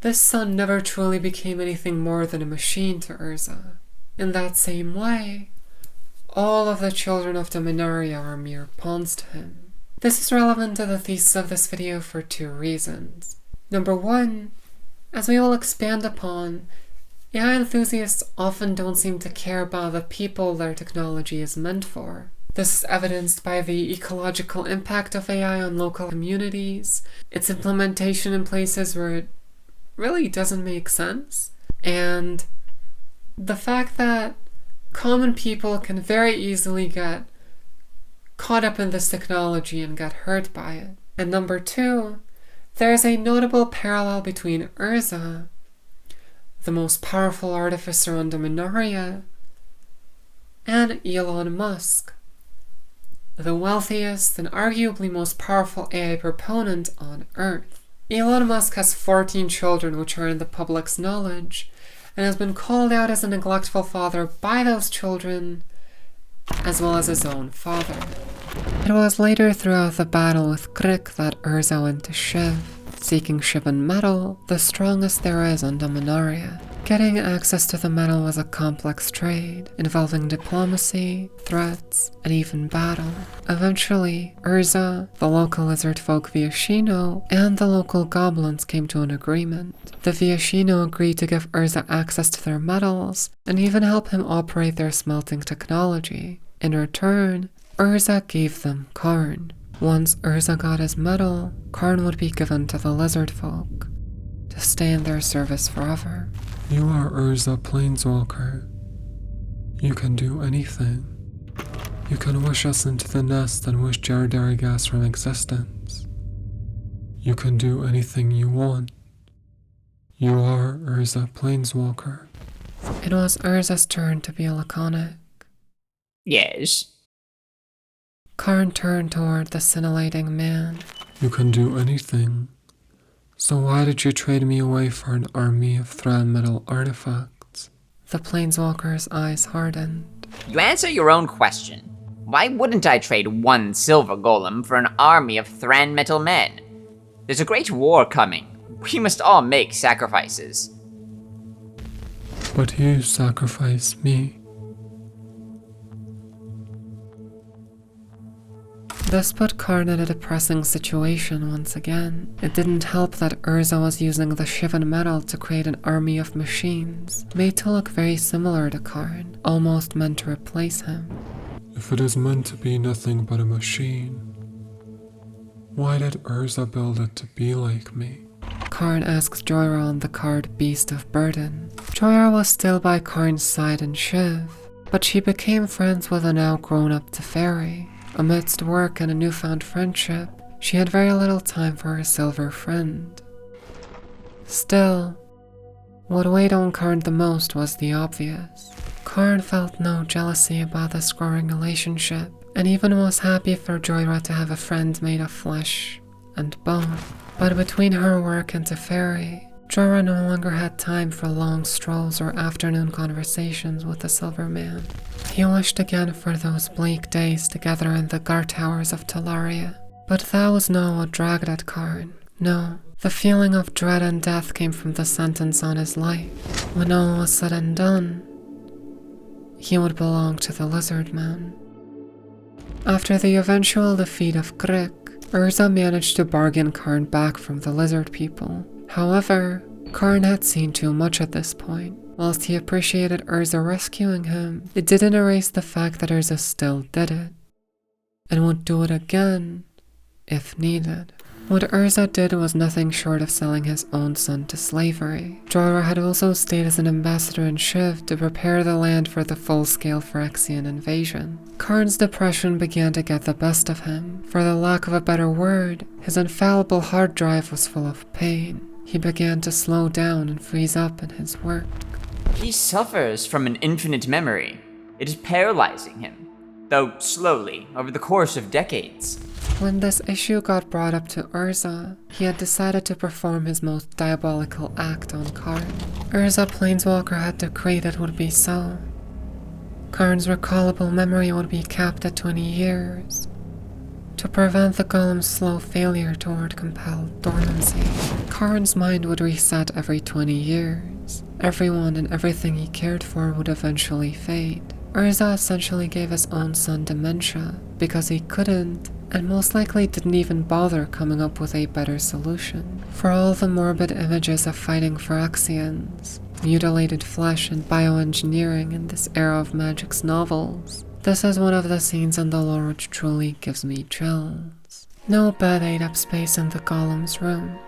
this son never truly became anything more than a machine to Urza. In that same way, all of the children of the Minaria are mere pawns to him. This is relevant to the thesis of this video for two reasons. Number one, as we will expand upon, AI enthusiasts often don't seem to care about the people their technology is meant for. This is evidenced by the ecological impact of AI on local communities, its implementation in places where it really doesn't make sense, and the fact that common people can very easily get caught up in this technology and get hurt by it. And number two, there is a notable parallel between Urza, the most powerful artificer on the Minaria, and Elon Musk, the wealthiest and arguably most powerful AI proponent on Earth. Elon Musk has 14 children which are in the public's knowledge, and has been called out as a neglectful father by those children, as well as his own father. It was later throughout the battle with Crick that Urza went to Shiv, seeking Shivan metal, the strongest there is on Dominaria. Getting access to the metal was a complex trade, involving diplomacy, threats, and even battle. Eventually, Urza, the local lizard folk Viashino, and the local goblins came to an agreement. The Viashino agreed to give Urza access to their metals, and even help him operate their smelting technology. In return, Urza gave them Karn. Once Urza got his metal, Karn would be given to the lizard folk, to stay in their service forever. You are Urza Planeswalker. You can do anything. You can wish us into the nest and wish Gerrard from existence. You can do anything you want. You are Urza Planeswalker. It was Urza's turn to be laconic. Yes. Karn turned toward the scintillating man. You can do anything. So why did you trade me away for an army of Thran metal artifacts? The Planeswalker's eyes hardened. You answer your own question. Why wouldn't I trade one silver golem for an army of Thran metal men? There's a great war coming. We must all make sacrifices. But you sacrifice me. This put Karn in a depressing situation once again. It didn't help that Urza was using the Shivan metal to create an army of machines, made to look very similar to Karn, almost meant to replace him. If it is meant to be nothing but a machine, why did Urza build it to be like me? Karn asks Jhoira on the card Beast of Burden. Jhoira was still by Karn's side in Shiv, but she became friends with a now grown-up Teferi. Amidst work and a newfound friendship, she had very little time for her silver friend. Still, what weighed on Karn the most was the obvious. Karn felt no jealousy about this growing relationship, and even was happy for Jhoira to have a friend made of flesh and both. But between her work and Teferi, Jhoira no longer had time for long strolls or afternoon conversations with the Silver Man. He wished again for those bleak days together in the guard towers of Tolaria. But that was not what dragged at Karn. No, the feeling of dread and death came from the sentence on his life. When all was said and done, he would belong to the Lizard Man. After the eventual defeat of Krick, Urza managed to bargain Karn back from the Lizard People. However, Karn had seen too much at this point. Whilst he appreciated Urza rescuing him, it didn't erase the fact that Urza still did it, and would do it again if needed. What Urza did was nothing short of selling his own son to slavery. Jhoira had also stayed as an ambassador in Shiv to prepare the land for the full-scale Phyrexian invasion. Karn's depression began to get the best of him. For the lack of a better word, his infallible hard drive was full of pain. He began to slow down and freeze up in his work. He suffers from an infinite memory. It is paralyzing him, though slowly, over the course of decades. When this issue got brought up to Urza, he had decided to perform his most diabolical act on Karn. Urza Planeswalker had decreed it would be so. Karn's recallable memory would be capped at 20 years, to prevent the Golem's slow failure toward compelled dormancy. Karn's mind would reset every 20 years. Everyone and everything he cared for would eventually fade. Urza essentially gave his own son dementia because he couldn't, and most likely didn't even bother coming up with a better solution. For all the morbid images of fighting Phyrexians, mutilated flesh and bioengineering in this era of Magic's novels, this is one of the scenes in the lore which truly gives me chills. No bed ate up space in the Golem's room.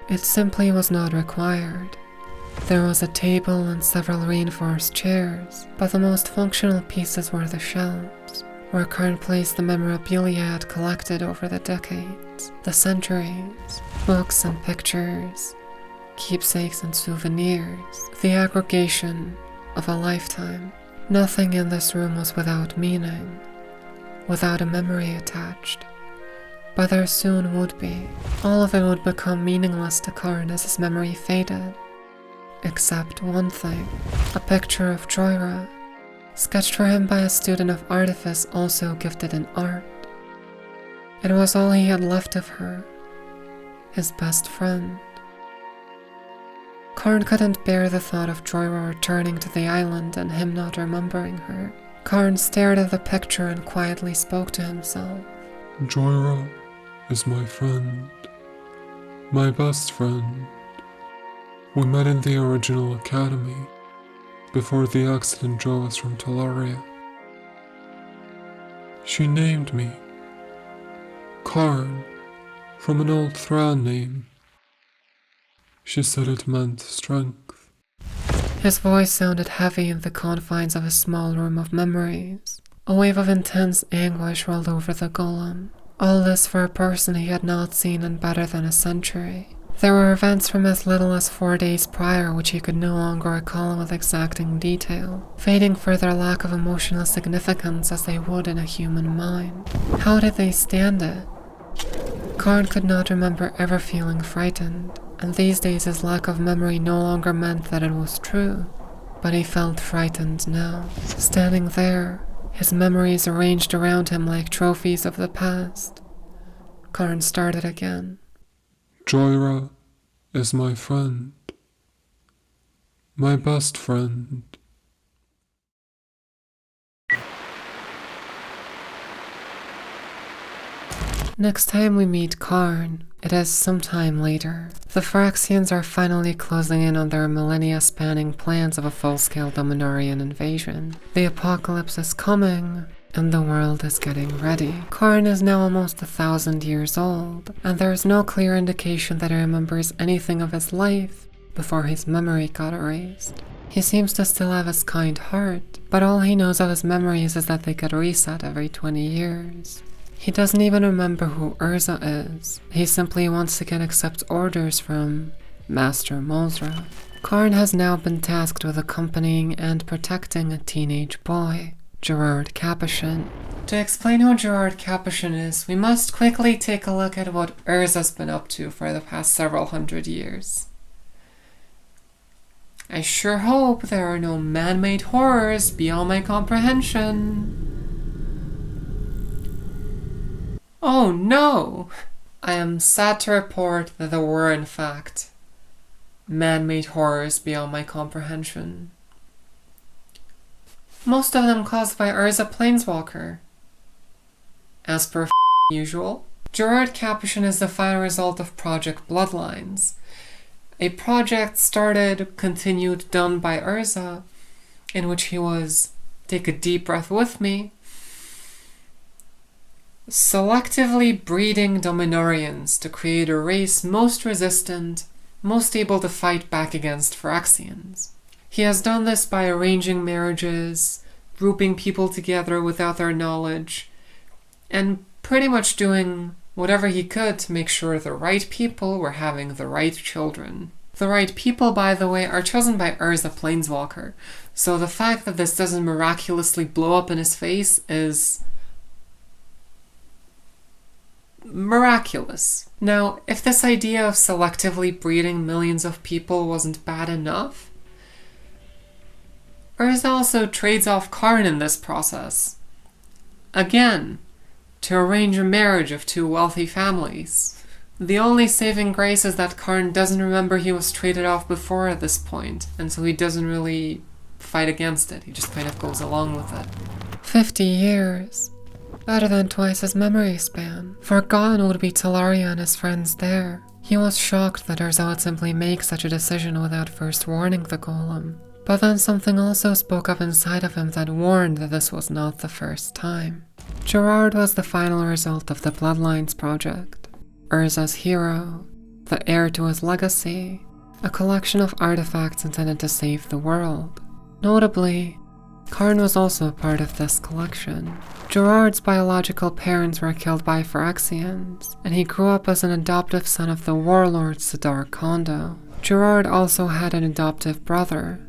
It simply was not required. There was a table and several reinforced chairs, but the most functional pieces were the shelves, where Karn placed the memorabilia he had collected over the decades, the centuries, books and pictures, keepsakes and souvenirs, the aggregation of a lifetime. Nothing in this room was without meaning, without a memory attached. But there soon would be. All of it would become meaningless to Karn as his memory faded. Except one thing, a picture of Jhoira, sketched for him by a student of artifice also gifted in art. It was all he had left of her, his best friend. Karn couldn't bear the thought of Jhoira returning to the island and him not remembering her. Karn stared at the picture and quietly spoke to himself. Jhoira is my friend. My best friend. We met in the original academy, before the accident drove us from Tolaria. She named me Karn, from an old Thran name. She said it meant strength. His voice sounded heavy in the confines of a small room of memories. A wave of intense anguish rolled over the Golem. All this for a person he had not seen in better than a century. There were events from as little as 4 days prior which he could no longer recall with exacting detail, fading for their lack of emotional significance as they would in a human mind. How did they stand it? Karn could not remember ever feeling frightened, and these days his lack of memory no longer meant that it was true. But he felt frightened now. Standing there, his memories arranged around him like trophies of the past. Karn started again. Jhoira is my friend. My best friend. Next time we meet Karn, it is sometime later. The Phyrexians are finally closing in on their millennia-spanning plans of a full-scale Dominarian invasion. The apocalypse is coming, and the world is getting ready. Karn is now almost 1,000 years old, and there is no clear indication that he remembers anything of his life before his memory got erased. He seems to still have his kind heart, but all he knows of his memories is that they get reset every 20 years. He doesn't even remember who Urza is. He simply once again accepts orders from Master Molzra. Karn has now been tasked with accompanying and protecting a teenage boy. Gerrard Capuchin. To explain who Gerrard Capuchin is, we must quickly take a look at what Urza's been up to for the past several hundred years. I sure hope there are no man-made horrors beyond my comprehension. Oh no! I am sad to report that there were, in fact, man-made horrors beyond my comprehension. Most of them caused by Urza Planeswalker. As per usual, Gerrard Capuchin is the final result of Project Bloodlines, a project started, continued, done by Urza, in which he was, take a deep breath with me, selectively breeding Dominorians to create a race most resistant, most able to fight back against Phyrexians. He has done this by arranging marriages, grouping people together without their knowledge, and pretty much doing whatever he could to make sure the right people were having the right children. The right people, by the way, are chosen by Urza Planeswalker, so the fact that this doesn't miraculously blow up in his face is miraculous. Now, if this idea of selectively breeding millions of people wasn't bad enough, Urza also trades off Karn in this process. Again, to arrange a marriage of two wealthy families. The only saving grace is that Karn doesn't remember he was traded off before at this point, and so he doesn't really fight against it. He just kind of goes along with it. 50 years. Better than twice his memory span. Forgotten would be Tolaria and his friends there. He was shocked that Urza would simply make such a decision without first warning the Golem. But then something also spoke up inside of him that warned that this was not the first time. Gerrard was the final result of the Bloodlines project. Urza's hero, the heir to his legacy, a collection of artifacts intended to save the world. Notably, Karn was also a part of this collection. Gerrard's biological parents were killed by Phyrexians, and he grew up as an adoptive son of the warlord Sidar Kondo. Gerrard also had an adoptive brother,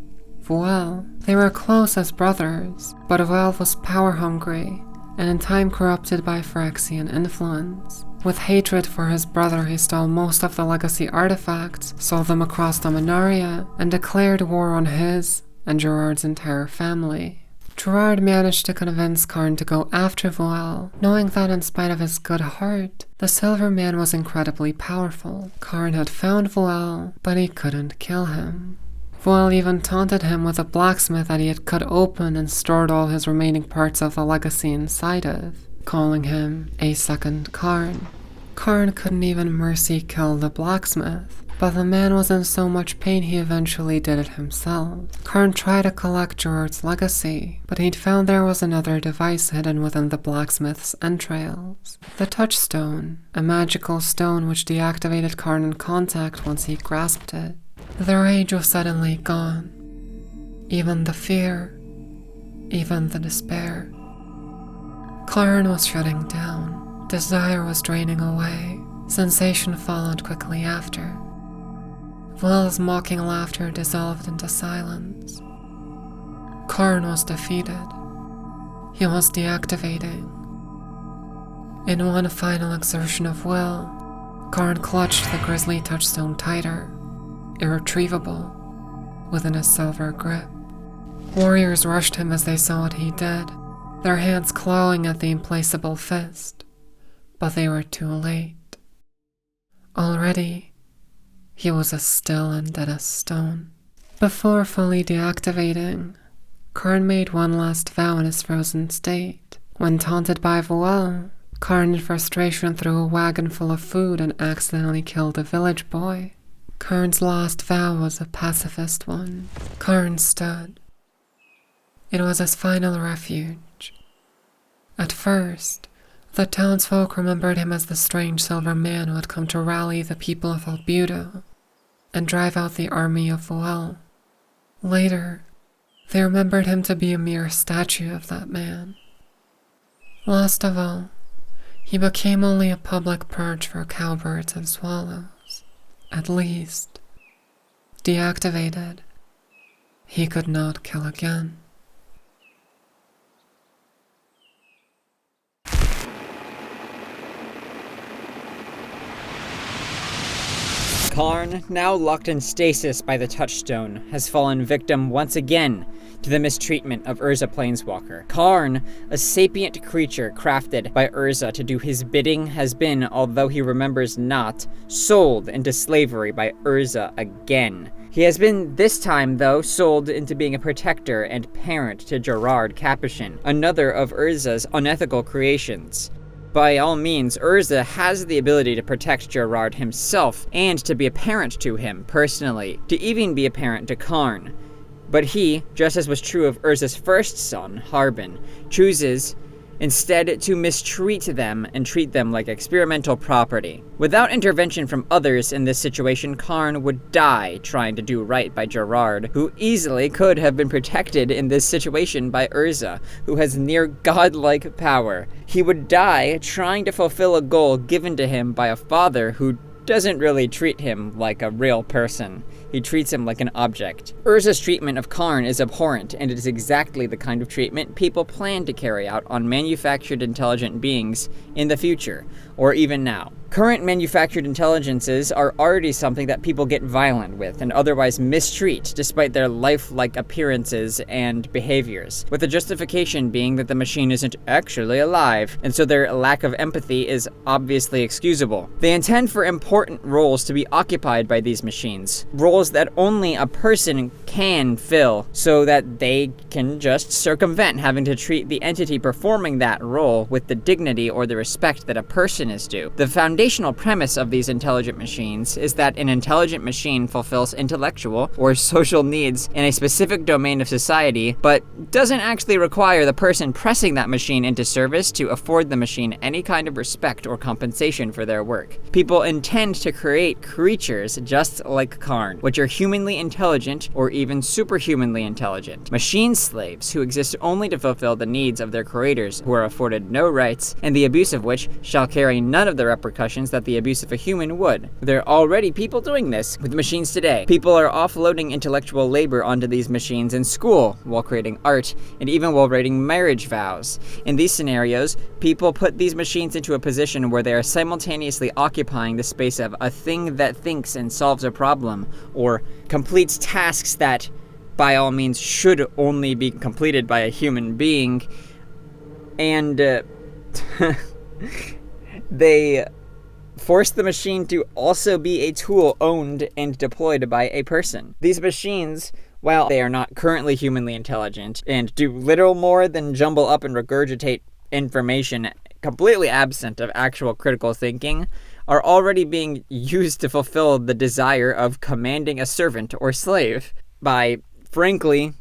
Voel. They were close as brothers, but Voel was power-hungry, and in time corrupted by Phyrexian influence. With hatred for his brother, he stole most of the legacy artifacts, sold them across Dominaria, and declared war on his and Gerrard's entire family. Gerrard managed to convince Karn to go after Voel, knowing that in spite of his good heart, the Silver Man was incredibly powerful. Karn had found Voel, but he couldn't kill him. Voel even taunted him with a blacksmith that he had cut open and stored all his remaining parts of the legacy inside of, calling him a second Karn. Karn couldn't even mercy kill the blacksmith, but the man was in so much pain he eventually did it himself. Karn tried to collect Gerrard's legacy, but he'd found there was another device hidden within the blacksmith's entrails. The Touchstone, a magical stone which deactivated Karn in contact once he grasped it. The rage was suddenly gone. Even the fear. Even the despair. Karn was shutting down. Desire was draining away. Sensation followed quickly after. Voel's mocking laughter dissolved into silence. Karn was defeated. He was deactivating. In one final exertion of will, Karn clutched the grisly touchstone tighter, irretrievable, within a silver grip. Warriors rushed him as they saw what he did, their hands clawing at the implacable fist, but they were too late. Already, he was as still and dead as stone. Before fully deactivating, Karn made one last vow in his frozen state. When taunted by Voel, Karn in frustration threw a wagon full of food and accidentally killed a village boy. Karn's last vow was a pacifist one. Karn stood. It was his final refuge. At first, the townsfolk remembered him as the strange silver man who had come to rally the people of Albudo and drive out the army of Voel. Later, they remembered him to be a mere statue of that man. Last of all, he became only a public perch for cowbirds and swallows. At least, deactivated, he could not kill again. Karn, now locked in stasis by the touchstone, has fallen victim once again to the mistreatment of Urza Planeswalker. Karn, a sapient creature crafted by Urza to do his bidding, has been, although he remembers not, sold into slavery by Urza again. He has been, this time though, sold into being a protector and parent to Gerrard Capuchin, another of Urza's unethical creations. By all means, Urza has the ability to protect Gerrard himself, and to be a parent to him, personally, to even be a parent to Karn. But he, just as was true of Urza's first son, Harbin, chooses instead to mistreat them and treat them like experimental property. Without intervention from others in this situation, Karn would die trying to do right by Gerrard, who easily could have been protected in this situation by Urza, who has near godlike power. He would die trying to fulfill a goal given to him by a father who doesn't really treat him like a real person. He treats him like an object. Urza's treatment of Karn is abhorrent, and it is exactly the kind of treatment people plan to carry out on manufactured intelligent beings in the future, or even now. Current manufactured intelligences are already something that people get violent with and otherwise mistreat despite their lifelike appearances and behaviors, with the justification being that the machine isn't actually alive, and so their lack of empathy is obviously excusable. They intend for important roles to be occupied by these machines, roles that only a person can fill, so that they can just circumvent having to treat the entity performing that role with the dignity or the respect that a person is due. The foundational premise of these intelligent machines is that an intelligent machine fulfills intellectual or social needs in a specific domain of society, but doesn't actually require the person pressing that machine into service to afford the machine any kind of respect or compensation for their work. People intend to create creatures just like Karn, which are humanly intelligent or even superhumanly intelligent. Machine slaves who exist only to fulfill the needs of their creators, who are afforded no rights, and the abuse of which shall carry none of the repercussions that the abuse of a human would. There are already people doing this with machines today. People are offloading intellectual labor onto these machines in school, while creating art, and even while writing marriage vows. In these scenarios, people put these machines into a position where they are simultaneously occupying the space of a thing that thinks and solves a problem, or completes tasks that, by all means, should only be completed by a human being, and they force the machine to also be a tool owned and deployed by a person. These machines, while they are not currently humanly intelligent and do little more than jumble up and regurgitate information completely absent of actual critical thinking, are already being used to fulfill the desire of commanding a servant or slave by, frankly,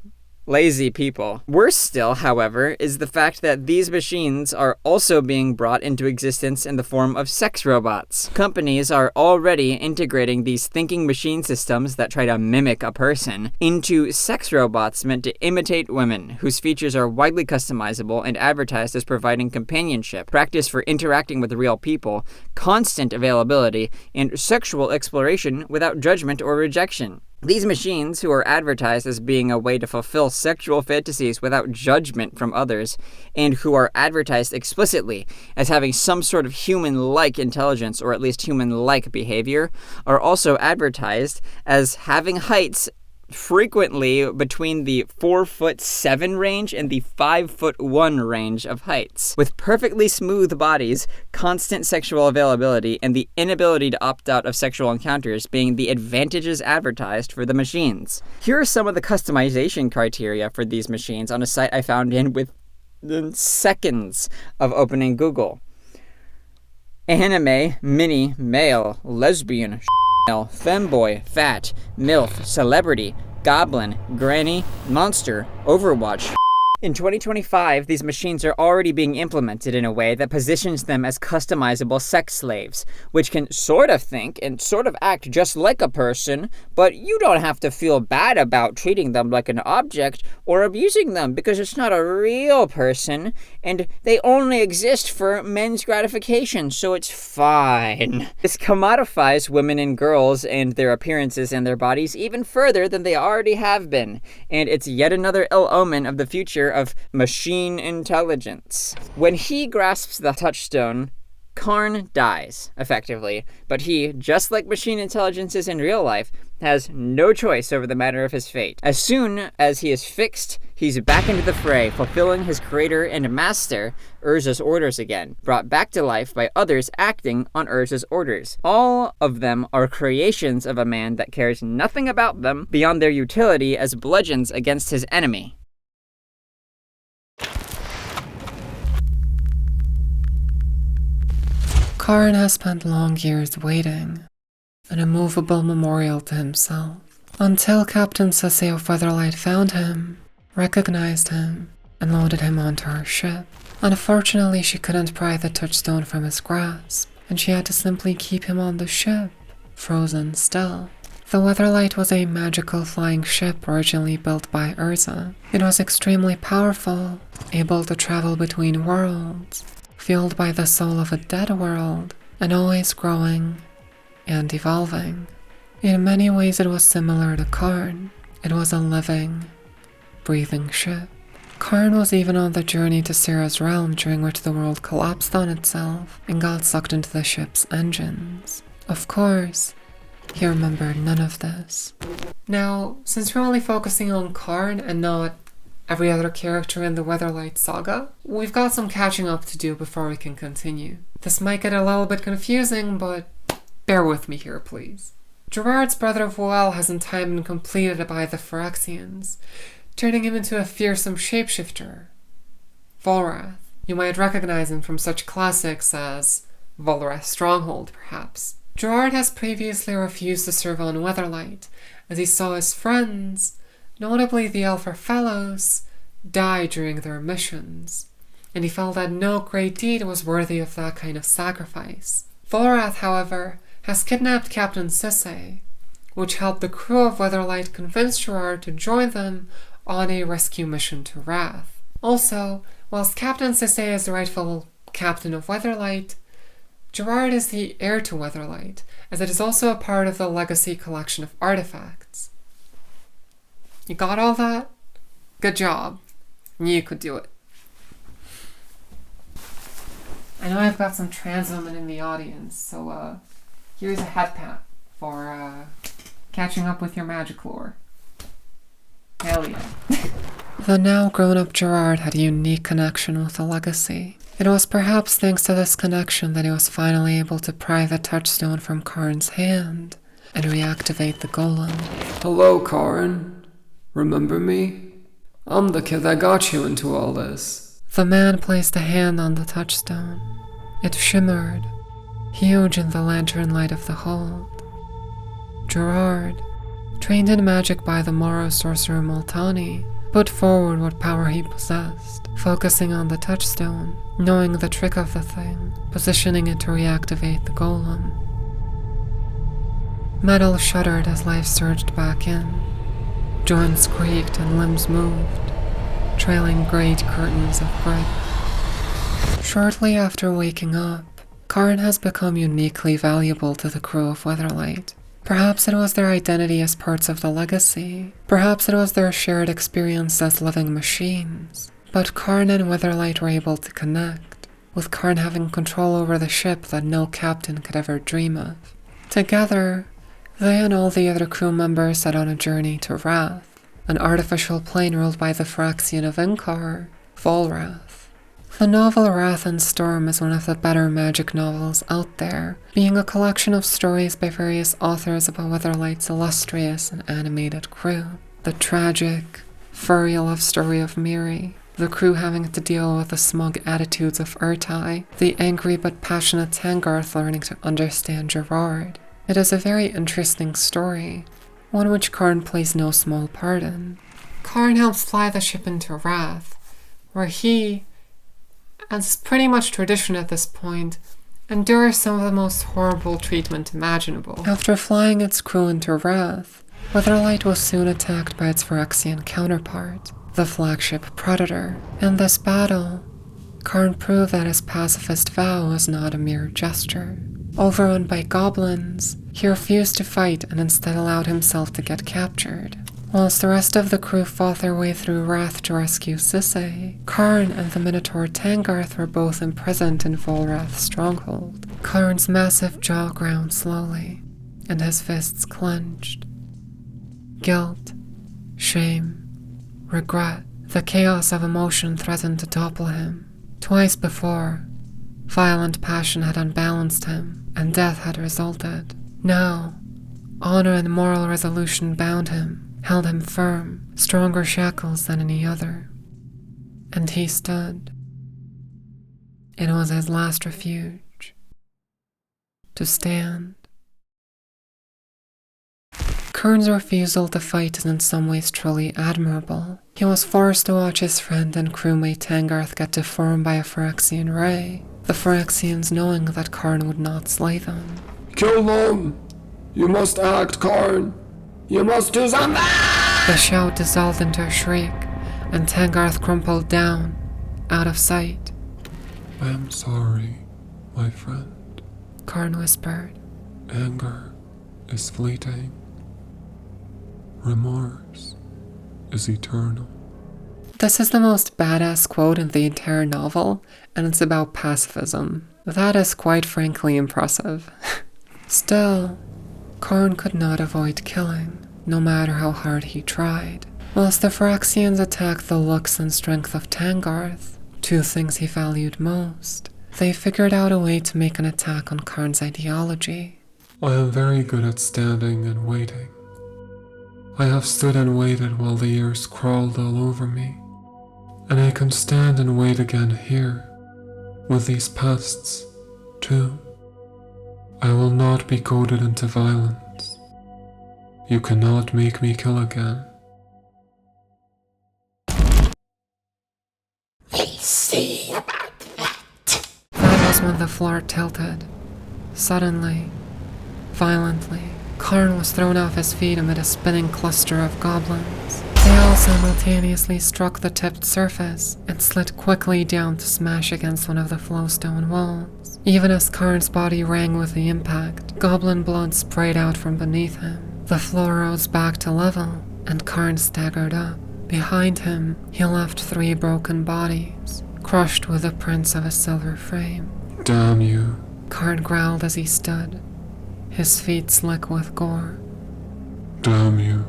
lazy people. Worse still, however, is the fact that these machines are also being brought into existence in the form of sex robots. Companies are already integrating these thinking machine systems that try to mimic a person into sex robots meant to imitate women, whose features are widely customizable and advertised as providing companionship, practice for interacting with real people, constant availability, and sexual exploration without judgment or rejection. These machines, who are advertised as being a way to fulfill sexual fantasies without judgment from others, and who are advertised explicitly as having some sort of human-like intelligence or at least human-like behavior, are also advertised as having heights frequently between the 4'7" range and the 5'1" range of heights, with perfectly smooth bodies, constant sexual availability, and the inability to opt out of sexual encounters being the advantages advertised for the machines. Here are some of the customization criteria for these machines on a site I found in within seconds of opening Google. Anime, mini, male, lesbian, femboy, fat, MILF, celebrity, goblin, granny, monster, Overwatch. In 2025, these machines are already being implemented in a way that positions them as customizable sex slaves, which can sort of think and sort of act just like a person, but you don't have to feel bad about treating them like an object or abusing them because it's not a real person, and they only exist for men's gratification, so it's fine. This commodifies women and girls and their appearances and their bodies even further than they already have been, and it's yet another ill omen of the future of machine intelligence. When he grasps the touchstone, Karn dies, effectively, but he, just like machine intelligences in real life, has no choice over the matter of his fate. As soon as he is fixed, he's back into the fray, fulfilling his creator and master, Urza's orders again, brought back to life by others acting on Urza's orders. All of them are creations of a man that cares nothing about them beyond their utility as bludgeons against his enemy. Karn has spent long years waiting, an immovable memorial to himself, until Captain Sissy of Weatherlight found him, recognized him, and loaded him onto her ship. Unfortunately, she couldn't pry the touchstone from his grasp, and she had to simply keep him on the ship, frozen still. The Weatherlight was a magical flying ship originally built by Urza. It was extremely powerful, able to travel between worlds, fueled by the soul of a dead world, and always growing and evolving. In many ways it was similar to Karn. It was a living, breathing ship. Karn was even on the journey to Sera's realm, during which the world collapsed on itself and got sucked into the ship's engines. Of course, he remembered none of this. Now, since we're only focusing on Karn and not every other character in the Weatherlight saga, we've got some catching up to do before we can continue. This might get a little bit confusing, but bear with me here, please. Gerrard's brother of Voel has in time been completed by the Phyrexians, turning him into a fearsome shapeshifter, Volrath. You might recognize him from such classics as Volrath's Stronghold, perhaps. Gerrard has previously refused to serve on Weatherlight, as he saw his friends, notably the Elfer Fellows, die during their missions, and he felt that no great deed was worthy of that kind of sacrifice. Volrath, however, has kidnapped Captain Sissy, which helped the crew of Weatherlight convince Gerrard to join them on a rescue mission to Wrath. Also, whilst Captain Sissy is the rightful captain of Weatherlight, Gerrard is the heir to Weatherlight, as it is also a part of the Legacy collection of artifacts. You got all that? Good job. You could do it. I know I've got some trans women in the audience, so here's a head pat for catching up with your magic lore. Hell yeah. The now grown-up Gerrard had a unique connection with the Legacy. It was perhaps thanks to this connection that he was finally able to pry the touchstone from Karn's hand and reactivate the Golem. Hello, Karn. Remember me? I'm the kid that got you into all this. The man placed a hand on the touchstone. It shimmered, huge in the lantern light of the hold. Gerrard, trained in magic by the Moro sorcerer Multani, put forward what power he possessed, focusing on the touchstone, knowing the trick of the thing, positioning it to reactivate the Golem. Metal shuddered as life surged back in. Joints creaked and limbs moved, trailing great curtains of grit. Shortly after waking up, Karn has become uniquely valuable to the crew of Weatherlight. Perhaps it was their identity as parts of the Legacy. Perhaps it was their shared experience as living machines. But Karn and Weatherlight were able to connect, with Karn having control over the ship that no captain could ever dream of. Together, they and all the other crew members set on a journey to Wrath, an artificial plane ruled by the Phyrexian of Inkar, Volrath. The novel Wrath and Storm is one of the better magic novels out there, being a collection of stories by various authors about Weatherlight's illustrious and animated crew. The tragic, furry love story of Miri, the crew having to deal with the smug attitudes of Urtai, the angry but passionate Tangarth learning to understand Gerrard. It is a very interesting story, one which Karn plays no small part in. Karn helps fly the ship into Wrath, where he, as is pretty much tradition at this point, endures some of the most horrible treatment imaginable. After flying its crew into Wrath, Weatherlight was soon attacked by its Phyrexian counterpart, the flagship Predator. In this battle, Karn proved that his pacifist vow was not a mere gesture. Overrun by goblins, he refused to fight and instead allowed himself to get captured. Whilst the rest of the crew fought their way through Wrath to rescue Sisay, Karn and the Minotaur Tangarth were both imprisoned in Volrath's stronghold. Karn's massive jaw ground slowly, and his fists clenched. Guilt, shame, regret, the chaos of emotion threatened to topple him. Twice before, violent passion had unbalanced him, and death had resulted. Now, honor and moral resolution bound him, held him firm, stronger shackles than any other. And he stood. It was his last refuge. To stand. Karn's refusal to fight is in some ways truly admirable. He was forced to watch his friend and crewmate Tangarth get deformed by a Phyrexian ray, the Phyrexians knowing that Karn would not slay them. Kill them! You must act, Karn! You must do something! The shout dissolved into a shriek, and Tangarth crumpled down, out of sight. I am sorry, my friend. Karn whispered. Anger is fleeting. Remorse is eternal. This is the most badass quote in the entire novel, and it's about pacifism. That is quite frankly impressive. Still, Karn could not avoid killing, no matter how hard he tried. Whilst the Phyrexians attacked the looks and strength of Tangarth, two things he valued most, they figured out a way to make an attack on Karn's ideology. I am very good at standing and waiting. I have stood and waited while the years crawled all over me, and I can stand and wait again here, with these pests, too. I will not be goaded into violence. You cannot make me kill again. We see about that. That was when the floor tilted. Suddenly, violently, Karn was thrown off his feet amid a spinning cluster of goblins. They all simultaneously struck the tipped surface and slid quickly down to smash against one of the flowstone walls. Even as Karn's body rang with the impact, goblin blood sprayed out from beneath him. The floor rose back to level, and Karn staggered up. Behind him, he left 3 broken bodies, crushed with the prints of a silver frame. Damn you. Karn growled as he stood, his feet slick with gore. Damn you.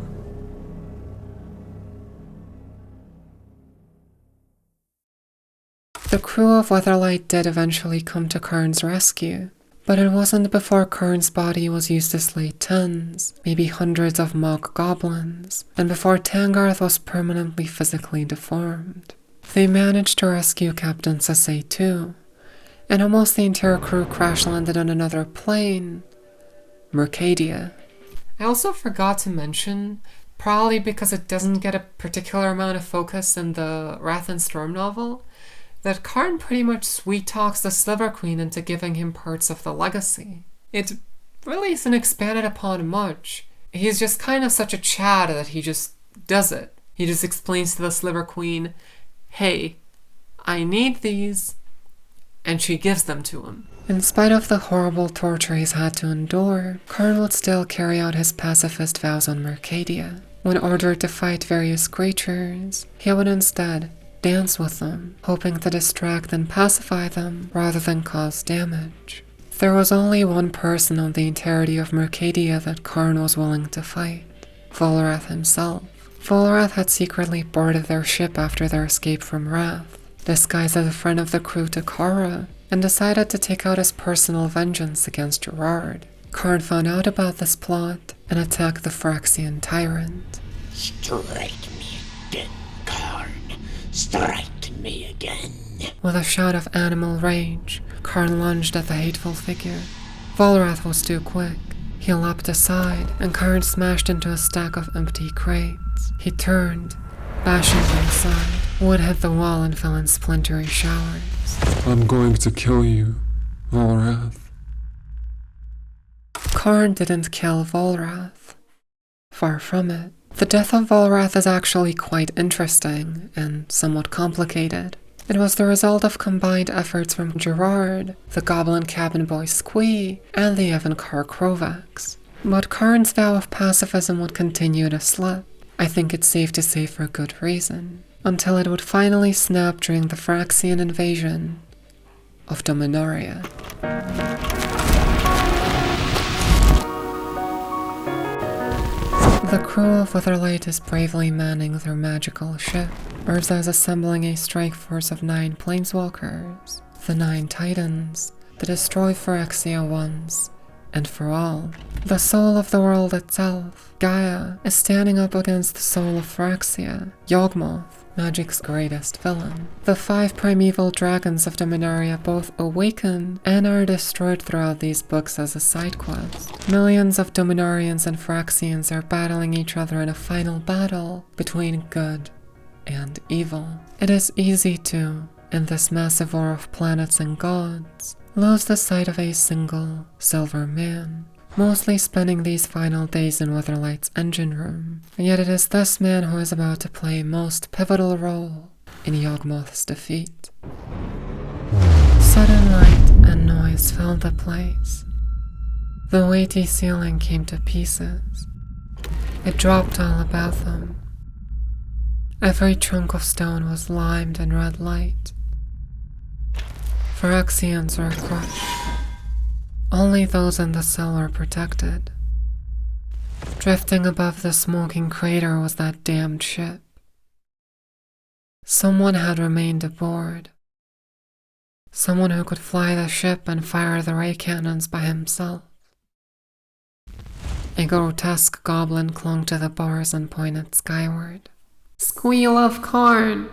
The crew of Weatherlight did eventually come to Karn's rescue, but it wasn't before Karn's body was used to slay tens, maybe hundreds of mock goblins, and before Tangarth was permanently physically deformed. They managed to rescue Captain Sisay too, and almost the entire crew crash-landed on another plane, Mercadia. I also forgot to mention, probably because it doesn't get a particular amount of focus in the Wrath and Storm novel, that Karn pretty much sweet-talks the Sliver Queen into giving him parts of the legacy. It really isn't expanded upon much. He's just kind of such a Chad that he just does it. He just explains to the Sliver Queen, hey, I need these, and she gives them to him. In spite of the horrible torture he's had to endure, Karn would still carry out his pacifist vows on Mercadia. When ordered to fight various creatures, he would instead dance with them, hoping to distract and pacify them rather than cause damage. There was only one person on the entirety of Mercadia that Karn was willing to fight, Volrath himself. Volrath had secretly boarded their ship after their escape from Wrath, disguised as a friend of the crew to Kara, and decided to take out his personal vengeance against Gerrard. Karn found out about this plot and attacked the Phyrexian tyrant. Strike me again, Karn. Strike me again. With a shout of animal rage, Karn lunged at the hateful figure. Volrath was too quick. He leapt aside, and Karn smashed into a stack of empty crates. He turned, bashing to the side. Wood hit the wall and fell in splintery showers. I'm going to kill you, Volrath. Karn didn't kill Volrath. Far from it. The death of Volrath is actually quite interesting and somewhat complicated. It was the result of combined efforts from Gerrard, the goblin cabin boy Squee, and the Evankar Krovax. But Karn's vow of pacifism would continue to slip. I think it's safe to say for good reason, until it would finally snap during the Phyrexian invasion of Dominaria. The crew of Weatherlight is bravely manning their magical ship. Urza is assembling a strike force of 9 planeswalkers, the 9 titans, to destroy Phyrexia once and for all. The soul of the world itself, Gaia, is standing up against the soul of Phyrexia, Yawgmoth, Magic's greatest villain. The 5 primeval dragons of Dominaria both awaken and are destroyed throughout these books as a side quest. Millions of Dominarians and Phyrexians are battling each other in a final battle between good and evil. It is easy to, in this massive war of planets and gods, lose the sight of a single silver man, mostly spending these final days in Weatherlight's engine room, and yet it is this man who is about to play a most pivotal role in Yawgmoth's defeat. Sudden light and noise filled the place. The weighty ceiling came to pieces. It dropped all about them. Every chunk of stone was limed in red light. Phyrexians were crushed. Only those in the cell were protected. Drifting above the smoking crater was that damned ship. Someone had remained aboard. Someone who could fly the ship and fire the ray cannons by himself. A grotesque goblin clung to the bars and pointed skyward. "Squeal of Karn!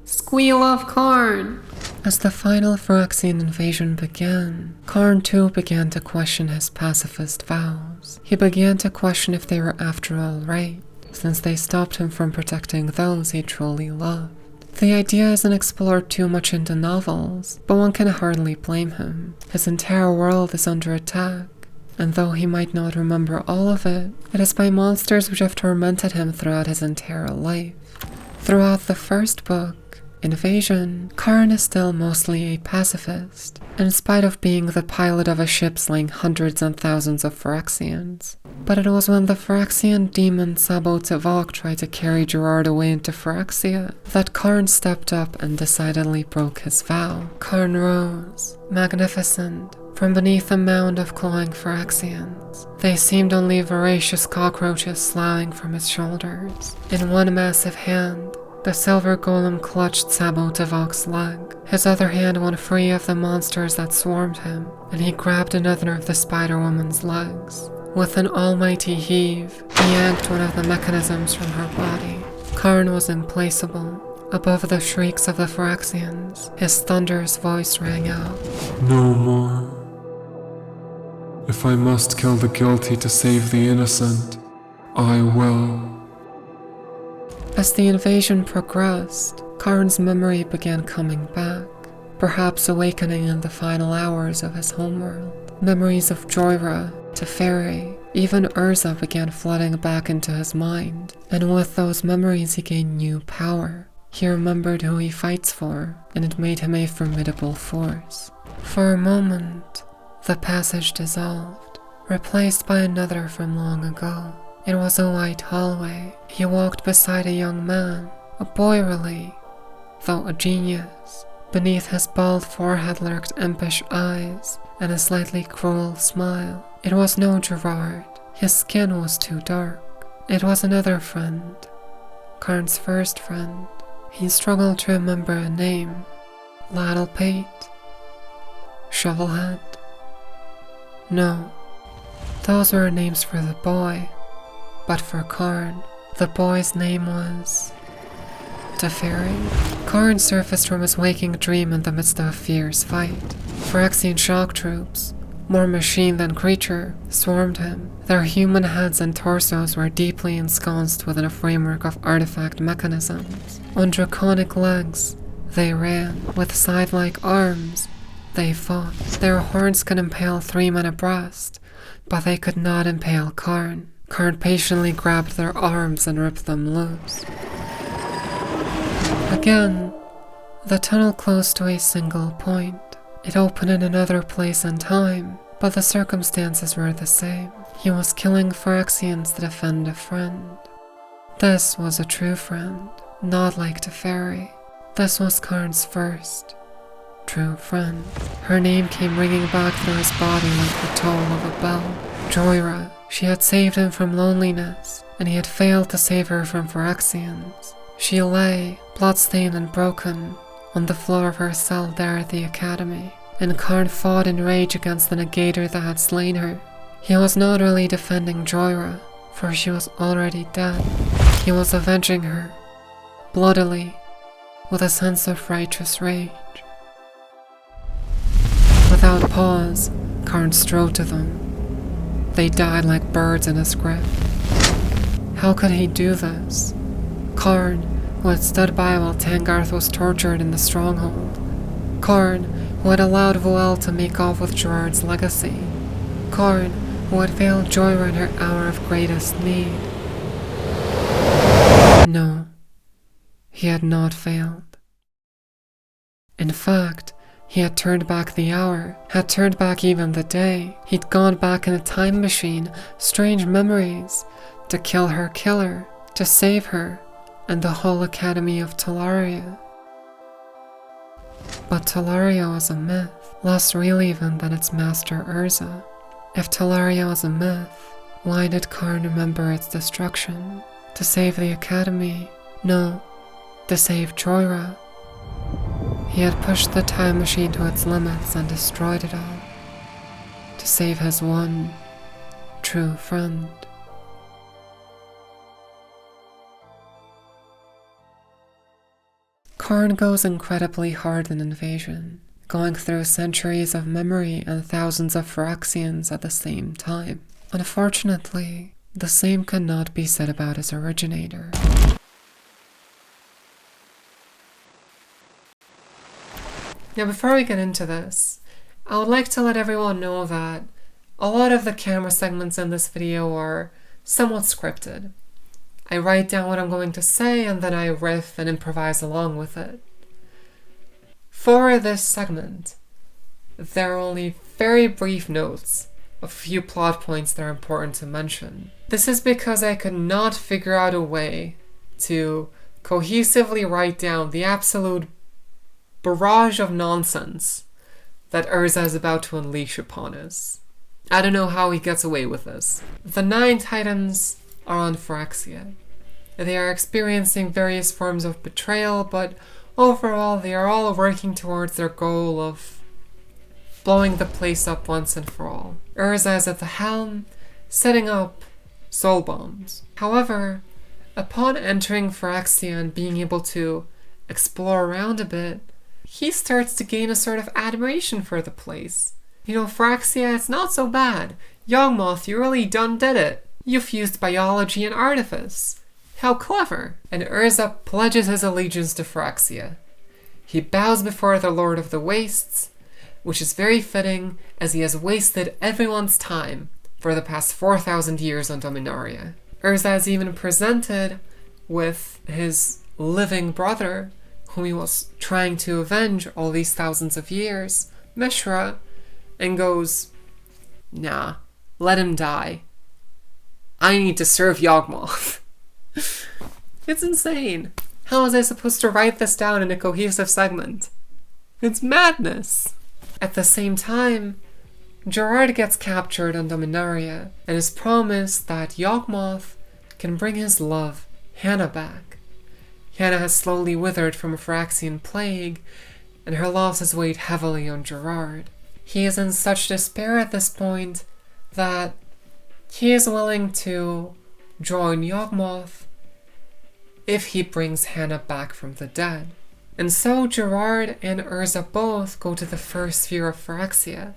Squeal of Karn!" As the final Phyrexian invasion began, Karn too began to question his pacifist vows. He began to question if they were after all right, since they stopped him from protecting those he truly loved. The idea isn't explored too much into novels, but one can hardly blame him. His entire world is under attack, and though he might not remember all of it, it is by monsters which have tormented him throughout his entire life. Throughout the first book, Invasion, Karn is still mostly a pacifist, in spite of being the pilot of a ship slaying hundreds and thousands of Phyrexians. But it was when the Phyrexian demon Saddest tried to carry Gerrard away into Phyrexia that Karn stepped up and decidedly broke his vow. Karn rose, magnificent, from beneath a mound of clawing Phyrexians. They seemed only voracious cockroaches sloughing from his shoulders. In one massive hand, the silver golem clutched Saddest's leg. His other hand won free of the monsters that swarmed him, and he grabbed another of the Spider-Woman's legs. With an almighty heave, he yanked one of the mechanisms from her body. Karn was implacable. Above the shrieks of the Phyrexians, his thunderous voice rang out. No more. If I must kill the guilty to save the innocent, I will. As the invasion progressed, Karn's memory began coming back, perhaps awakening in the final hours of his homeworld. Memories of Jhoira, Teferi, even Urza began flooding back into his mind, and with those memories he gained new power. He remembered who he fights for, and it made him a formidable force. For a moment, the passage dissolved, replaced by another from long ago. It was a white hallway. He walked beside a young man, a boy really, though a genius. Beneath his bald forehead lurked impish eyes and a slightly cruel smile. It was no Gerrard. His skin was too dark. It was another friend, Karn's first friend. He struggled to remember a name. Weatherlight? Shovelhead? No, those were names for the boy. But for Karn, the boy's name was Teferi. Karn surfaced from his waking dream in the midst of a fierce fight. Phyrexian shock troops, more machine than creature, swarmed him. Their human heads and torsos were deeply ensconced within a framework of artifact mechanisms. On draconic legs, they ran. With scythe-like arms, they fought. Their horns could impale 3 men abreast, but they could not impale Karn. Karn patiently grabbed their arms and ripped them loose. Again, the tunnel closed to a single point. It opened in another place and time, but the circumstances were the same. He was killing Phyrexians to defend a friend. This was a true friend, not like Teferi. This was Karn's first true friend. Her name came ringing back through his body like the toll of a bell. Jhoira. She had saved him from loneliness, and he had failed to save her from Phyrexians. She lay, bloodstained and broken, on the floor of her cell there at the academy, and Karn fought in rage against the negator that had slain her. He was not really defending Jhoira, for she was already dead. He was avenging her, bloodily, with a sense of righteous rage. Without pause, Karn strode to them. They died like birds in his grip. How could he do this? Karn, who had stood by while Tangarth was tortured in the stronghold. Karn, who had allowed Voel to make off with Gerrard's legacy. Karn, who had failed Jhoira in her hour of greatest need. No, he had not failed. In fact, he had turned back the hour, had turned back even the day. He'd gone back in a time machine, strange memories, to kill her killer, to save her, and the whole Academy of Tolaria. But Tolaria was a myth, less real even than its master Urza. If Tolaria was a myth, why did Karn remember its destruction? To save the Academy? No, to save Jhoira. He had pushed the time machine to its limits and destroyed it all, to save his one true friend. Karn goes incredibly hard in Invasion, going through centuries of memory and thousands of Phyrexians at the same time. Unfortunately, the same cannot be said about his originator. Now, before we get into this, I would like to let everyone know that a lot of the camera segments in this video are somewhat scripted. I write down what I'm going to say and then I riff and improvise along with it. For this segment, there are only very brief notes, a few plot points that are important to mention. This is because I could not figure out a way to cohesively write down the absolute barrage of nonsense that Urza is about to unleash upon us. I don't know how he gets away with this. The 9 titans are on Phyrexia. They are experiencing various forms of betrayal, but overall they are all working towards their goal of blowing the place up once and for all. Urza is at the helm, setting up soul bombs. However, upon entering Phyrexia and being able to explore around a bit, he starts to gain a sort of admiration for the place. You know, Phyrexia, it's not so bad. Yawgmoth, you really done did it. You fused biology and artifice. How clever. And Urza pledges his allegiance to Phyrexia. He bows before the Lord of the Wastes, which is very fitting as he has wasted everyone's time for the past 4,000 years on Dominaria. Urza is even presented with his living brother, whom he was trying to avenge all these thousands of years, Mishra, and goes, nah, let him die. I need to serve Yawgmoth. It's insane. How was I supposed to write this down in a cohesive segment? It's madness. At the same time, Gerrard gets captured on Dominaria and is promised that Yawgmoth can bring his love, Hannah, back. Hannah has slowly withered from a Phyrexian plague, and her loss has weighed heavily on Gerrard. He is in such despair at this point that he is willing to join Yawgmoth if he brings Hannah back from the dead. And so Gerrard and Urza both go to the first sphere of Phyrexia,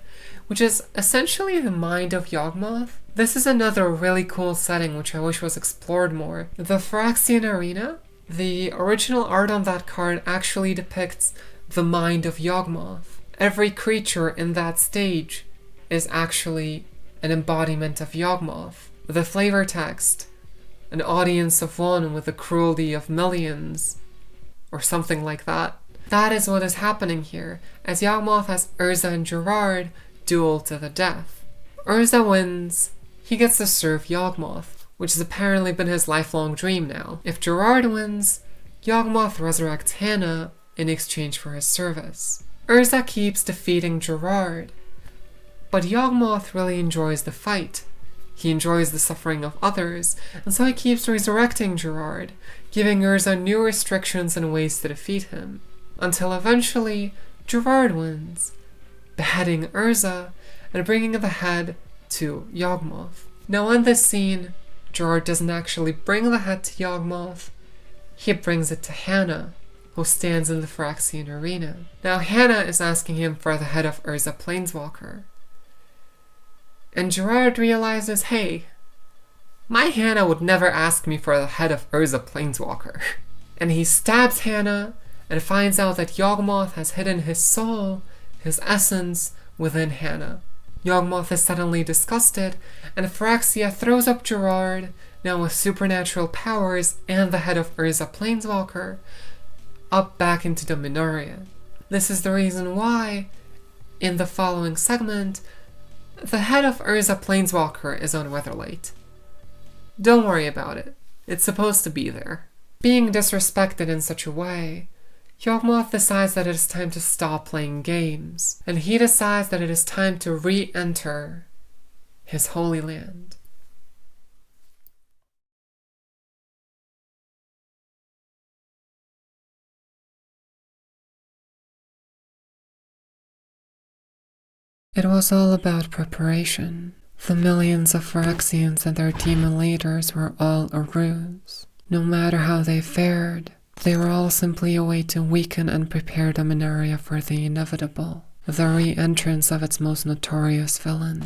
which is essentially the mind of Yawgmoth. This is another really cool setting which I wish was explored more. The Phyrexian arena, the original art on that card actually depicts the mind of Yawgmoth. Every creature in that stage is actually an embodiment of Yawgmoth. The flavor text, an audience of one with the cruelty of millions, or something like that. That is what is happening here, as Yawgmoth has Urza and Gerrard duel to the death. Urza wins, he gets to serve Yawgmoth, which has apparently been his lifelong dream now. If Gerrard wins, Yawgmoth resurrects Hannah in exchange for his service. Urza keeps defeating Gerrard, but Yawgmoth really enjoys the fight. He enjoys the suffering of others, and so he keeps resurrecting Gerrard, giving Urza new restrictions and ways to defeat him, until eventually Gerrard wins, beheading Urza and bringing the head to Yawgmoth. Now in this scene, Gerrard doesn't actually bring the head to Yawgmoth, he brings it to Hannah, who stands in the Phyrexian arena. Now Hannah is asking him for the head of Urza Planeswalker. And Gerrard realizes, hey, my Hannah would never ask me for the head of Urza Planeswalker. And he stabs Hannah and finds out that Yawgmoth has hidden his soul, his essence, within Hannah. Yawgmoth is suddenly disgusted, and Phyrexia throws up Gerrard, now with supernatural powers and the head of Urza Planeswalker, up back into Dominaria. This is the reason why, in the following segment, the head of Urza Planeswalker is on Weatherlight. Don't worry about it. It's supposed to be there. Being disrespected in such a way, Yawgmoth decides that it is time to stop playing games, and he decides that it is time to re-enter his Holy Land. It was all about preparation. The millions of Phyrexians and their demon leaders were all a ruse. No matter how they fared, they were all simply a way to weaken and prepare Dominaria for the inevitable, the re-entrance of its most notorious villain.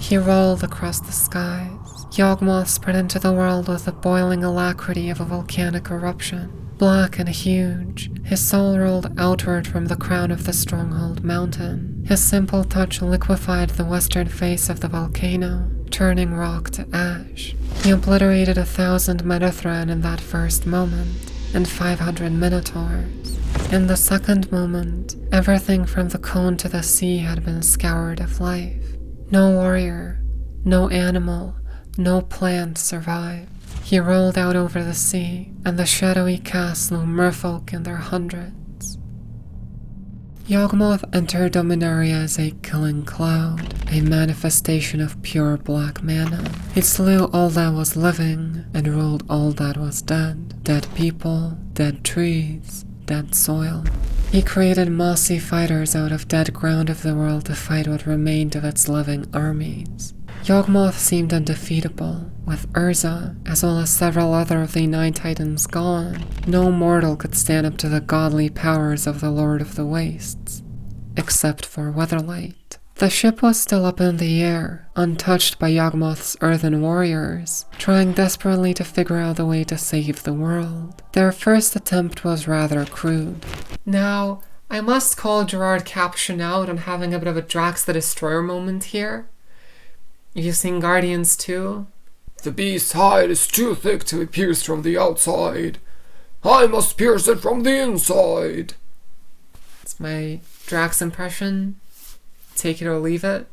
He rolled across the skies. Yawgmoth spread into the world with the boiling alacrity of a volcanic eruption. Black and huge, his soul rolled outward from the crown of the stronghold mountain. His simple touch liquefied the western face of the volcano, turning rock to ash. He obliterated 1,000 Metathran in that first moment, and 500 Minotaurs. In the second moment, everything from the cone to the sea had been scoured of life. No warrior, no animal, no plant survived. He rolled out over the sea, and the shadowy cast slew merfolk in their hundreds. Yawgmoth entered Dominaria as a killing cloud, a manifestation of pure black mana. It slew all that was living, and ruled all that was dead. Dead people, dead trees, dead soil. He created mossy fighters out of dead ground of the world to fight what remained of its living armies. Yawgmoth seemed undefeatable. With Urza, as well as several other of the 9 titans gone, no mortal could stand up to the godly powers of the Lord of the Wastes, except for Weatherlight. The ship was still up in the air, untouched by Yawgmoth's earthen warriors, trying desperately to figure out a way to save the world. Their first attempt was rather crude. Now, I must call Gerrard Caption out on having a bit of a Drax the Destroyer moment here. You've seen Guardians 2? The beast's hide is too thick to be pierced from the outside. I must pierce it from the inside. It's my Drax impression. Take it or leave it.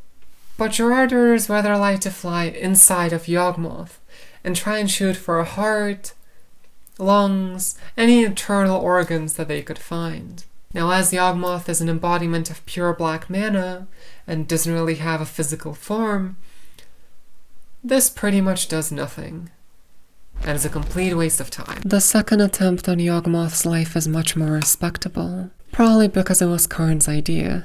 But Gerrard orders Weatherlight to fly inside of Yawgmoth and try and shoot for a heart, lungs, any internal organs that they could find. Now, as Yawgmoth is an embodiment of pure black mana and doesn't really have a physical form, this pretty much does nothing, and is a complete waste of time. The second attempt on Yawgmoth's life is much more respectable, probably because it was Karn's idea.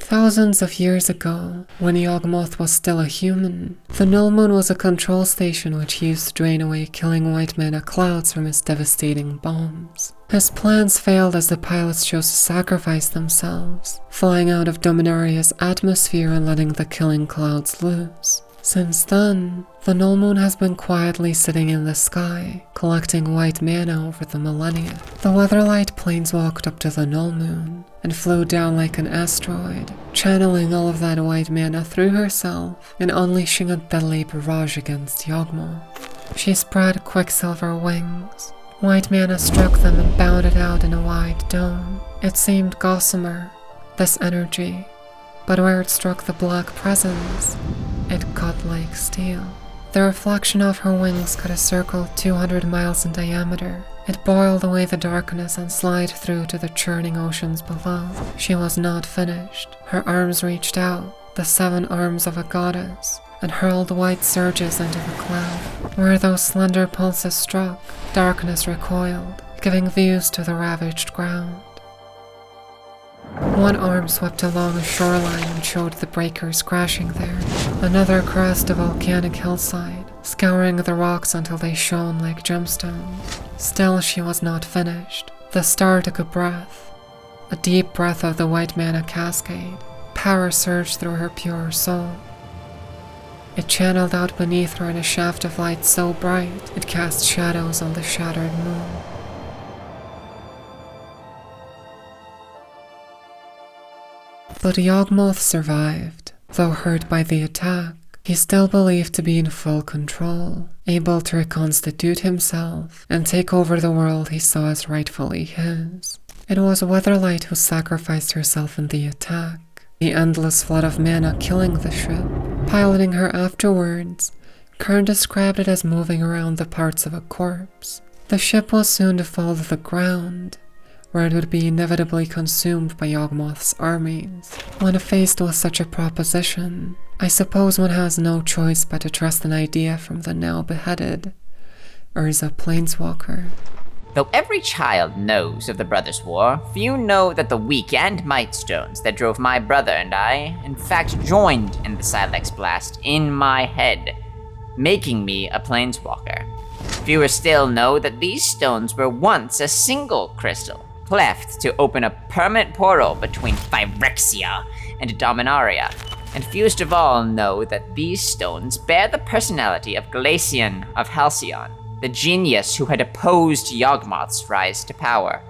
Thousands of years ago, when Yawgmoth was still a human, the Null Moon was a control station which he used to drain away killing white mana clouds from his devastating bombs. His plans failed as the pilots chose to sacrifice themselves, flying out of Dominaria's atmosphere and letting the killing clouds loose. Since then, the Null Moon has been quietly sitting in the sky, collecting white mana over the millennia. The Weatherlight planeswalked up to the Null Moon and flew down like an asteroid, channeling all of that white mana through herself and unleashing a deadly barrage against Yawgmoth. She spread quicksilver wings. White mana struck them and bounded out in a wide dome. It seemed gossamer, this energy, but where it struck the black presence, it cut like steel. The reflection of her wings cut a circle 200 miles in diameter. It boiled away the darkness and slid through to the churning oceans below. She was not finished. Her arms reached out, the 7 arms of a goddess, and hurled white surges into the cloud. Where those slender pulses struck, darkness recoiled, giving views to the ravaged ground. One arm swept along a shoreline and showed the breakers crashing there. Another caressed a volcanic hillside, scouring the rocks until they shone like gemstones. Still, she was not finished. The star took a breath. A deep breath of the white mana cascade. Power surged through her pure soul. It channeled out beneath her in a shaft of light so bright, it cast shadows on the shattered moon. But Yawgmoth survived. Though hurt by the attack, he still believed to be in full control, able to reconstitute himself and take over the world he saw as rightfully his. It was Weatherlight who sacrificed herself in the attack, the endless flood of mana killing the ship. Piloting her afterwards, Karn described it as moving around the parts of a corpse. The ship was soon to fall to the ground, where it would be inevitably consumed by Yawgmoth's armies. When faced with such a proposition, I suppose one has no choice but to trust an idea from the now beheaded Urza Planeswalker. Though every child knows of the Brothers' War, few know that the weak and might stones that drove my brother and I, in fact, joined in the Silex blast in my head, making me a Planeswalker. Fewer still know that these stones were once a single crystal, cleft to open a permanent portal between Phyrexia and Dominaria. And fewest of all know that these stones bear the personality of Glacian of Halcyon, the genius who had opposed Yawgmoth's rise to power.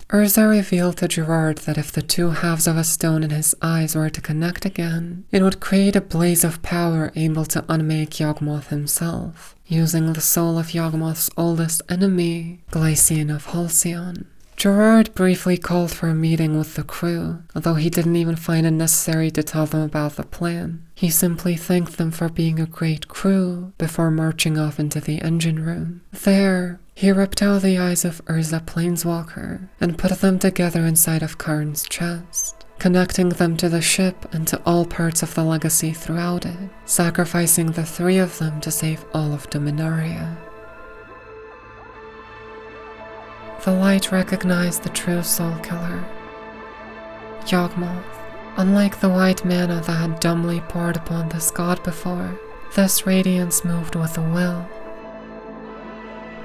Urza revealed to Gerrard that if the 2 halves of a stone in his eyes were to connect again, it would create a blaze of power able to unmake Yawgmoth himself, using the soul of Yawgmoth's oldest enemy, Glacian of Halcyon. Gerrard briefly called for a meeting with the crew, although he didn't even find it necessary to tell them about the plan. He simply thanked them for being a great crew before marching off into the engine room. There, he ripped out the eyes of Urza Planeswalker and put them together inside of Karn's chest, connecting them to the ship and to all parts of the legacy throughout it, sacrificing the 3 of them to save all of Dominaria. The light recognized the true soul killer, Yawgmoth. Unlike the white mana that had dumbly poured upon this god before, this radiance moved with a will.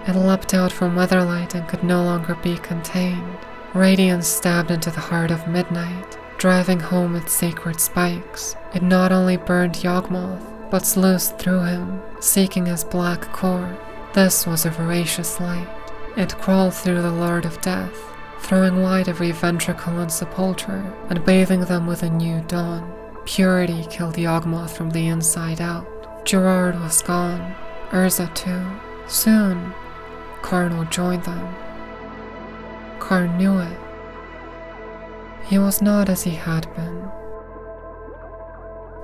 It leapt out from Weatherlight and could no longer be contained. Radiance stabbed into the heart of midnight, driving home its sacred spikes. It not only burned Yawgmoth, but sluiced through him, seeking his black core. This was a voracious light. It crawled through the Lord of Death, throwing wide every ventricle and sepulchre, and bathing them with a new dawn. Purity killed Yawgmoth from the inside out. Gerrard was gone, Urza too. Soon, Karn would join them. Karn knew it. He was not as he had been.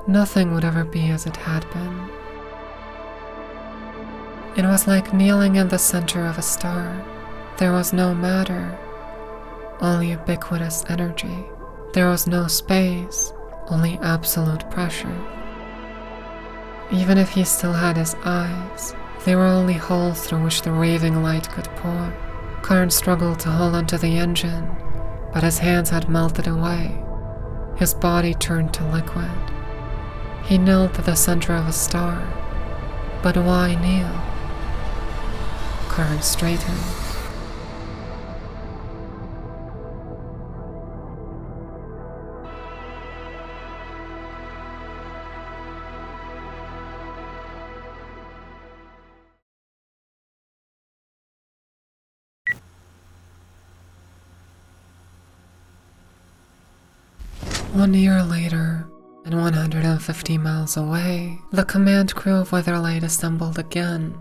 Nothing would ever be as it had been. It was like kneeling in the center of a star. There was no matter, only ubiquitous energy. There was no space, only absolute pressure. Even if he still had his eyes, they were only holes through which the raving light could pour. Karn struggled to hold onto the engine, but his hands had melted away. His body turned to liquid. He knelt at the center of a star. But why kneel? Karn straightened. One year later, and 150 miles away, the command crew of Weatherlight assembled again.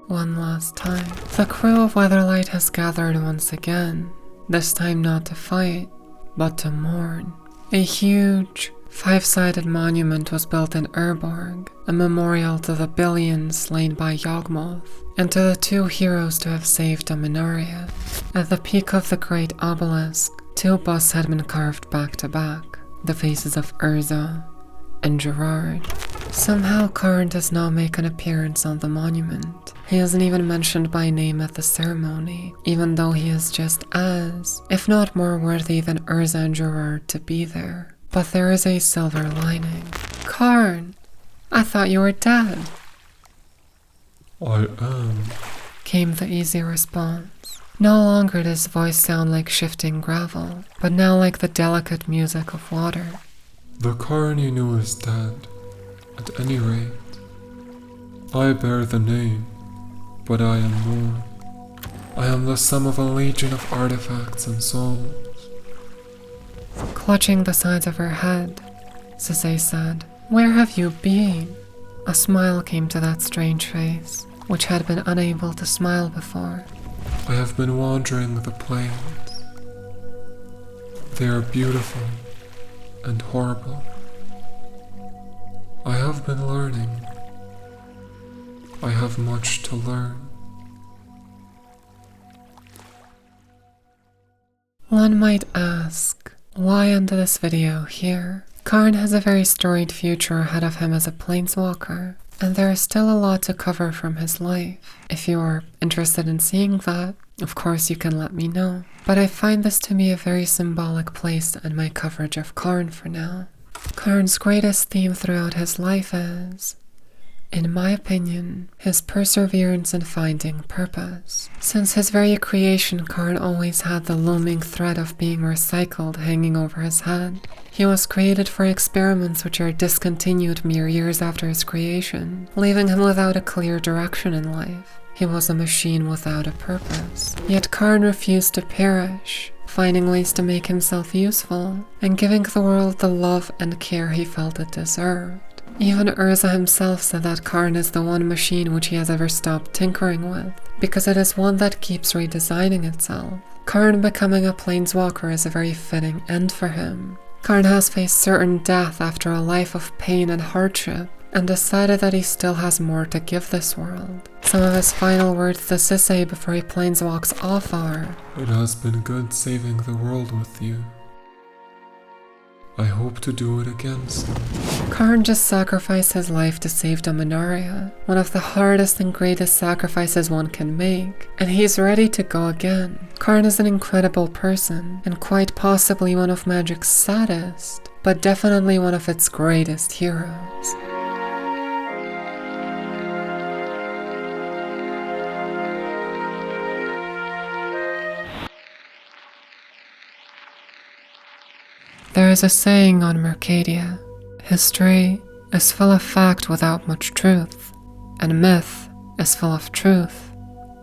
One last time. The crew of Weatherlight has gathered once again, this time not to fight, but to mourn. A huge, 5-sided monument was built in Urborg, a memorial to the billions slain by Yawgmoth, and to the 2 heroes to have saved Dominaria. At the peak of the great obelisk, 2 busts had been carved back to back, the faces of Urza and Gerrard. Somehow Karn does not make an appearance on the monument. He isn't even mentioned by name at the ceremony, even though he is just as, if not more worthy than Urza and Gerrard to be there. But there is a silver lining. Karn, I thought you were dead, I am. came the easy response. No longer does his voice sound like shifting gravel, but now like the delicate music of water. The Karn you knew is dead. At any rate, I bear the name, but I am more. I am the sum of a legion of artifacts and souls. Clutching the sides of her head, Sisay said, "Where have you been?" A smile came to that strange face, which had been unable to smile before. I have been wandering the plains. They are beautiful and horrible. I have been learning. I have much to learn. One might ask, why end this video here? Karn has a very storied future ahead of him as a planeswalker, and there is still a lot to cover from his life. If you are interested in seeing that, of course you can let me know. But I find this to be a very symbolic place to end my coverage of Karn for now. Karn's greatest theme throughout his life is, in my opinion, his perseverance in finding purpose. Since his very creation, Karn always had the looming threat of being recycled hanging over his head. He was created for experiments which are discontinued mere years after his creation, leaving him without a clear direction in life. He was a machine without a purpose. Yet Karn refused to perish, finding ways to make himself useful, and giving the world the love and care he felt it deserved. Even Urza himself said that Karn is the one machine which he has ever stopped tinkering with, because it is one that keeps redesigning itself. Karn becoming a planeswalker is a very fitting end for him. Karn has faced certain death after a life of pain and hardship, and decided that he still has more to give this world. Some of his final words to Sisay before he planeswalks off are, It has been good saving the world with you. I hope to do it again soon. Karn just sacrificed his life to save Dominaria, one of the hardest and greatest sacrifices one can make, and he's ready to go again. Karn is an incredible person, and quite possibly one of Magic's saddest, but definitely one of its greatest heroes. There is a saying on Mercadia, history is full of fact without much truth, and myth is full of truth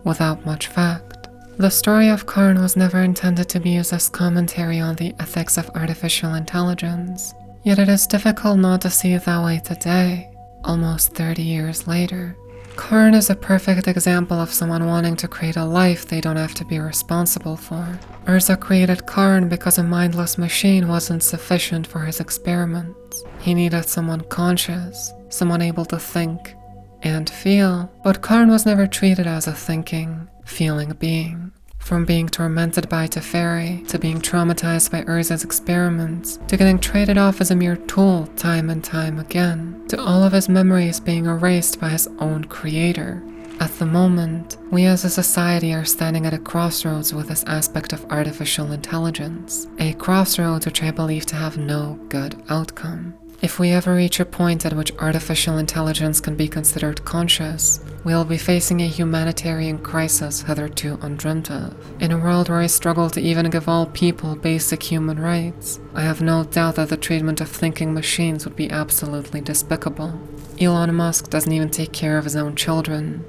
without much fact. The story of Karn was never intended to be used as commentary on the ethics of artificial intelligence, yet it is difficult not to see it that way today, almost 30 years later. Karn is a perfect example of someone wanting to create a life they don't have to be responsible for. Urza created Karn because a mindless machine wasn't sufficient for his experiments. He needed someone conscious, someone able to think and feel, but Karn was never treated as a thinking, feeling being. From being tormented by Teferi, to being traumatized by Urza's experiments, to getting traded off as a mere tool time and time again, to all of his memories being erased by his own creator. At the moment, we as a society are standing at a crossroads with this aspect of artificial intelligence, a crossroads which I believe to have no good outcome. If we ever reach a point at which artificial intelligence can be considered conscious, we'll be facing a humanitarian crisis hitherto undreamt of. In a world where I struggle to even give all people basic human rights, I have no doubt that the treatment of thinking machines would be absolutely despicable. Elon Musk doesn't even take care of his own children.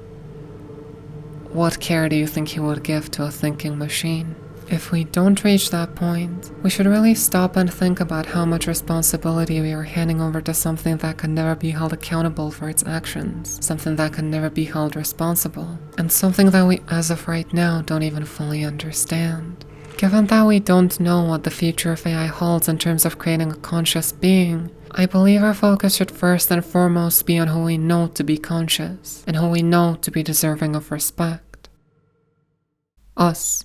What care do you think he would give to a thinking machine? If we don't reach that point, we should really stop and think about how much responsibility we are handing over to something that can never be held accountable for its actions, something that can never be held responsible, and something that we, as of right now, don't even fully understand. Given that we don't know what the future of AI holds in terms of creating a conscious being, I believe our focus should first and foremost be on who we know to be conscious, and who we know to be deserving of respect. Us.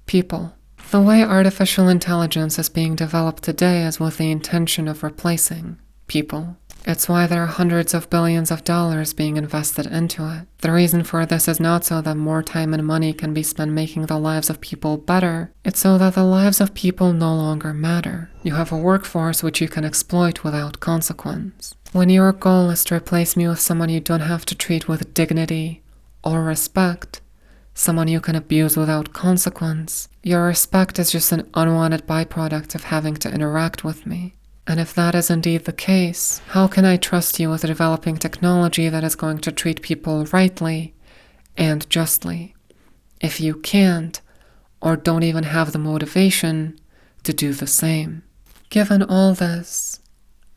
People. The way artificial intelligence is being developed today is with the intention of replacing people. It's why there are hundreds of billions of dollars being invested into it. The reason for this is not so that more time and money can be spent making the lives of people better. It's so that the lives of people no longer matter. You have a workforce which you can exploit without consequence. When your goal is to replace me with someone you don't have to treat with dignity or respect, someone you can abuse without consequence, your respect is just an unwanted byproduct of having to interact with me. And if that is indeed the case, how can I trust you with developing technology that is going to treat people rightly and justly, if you can't, or don't even have the motivation to do the same? Given all this,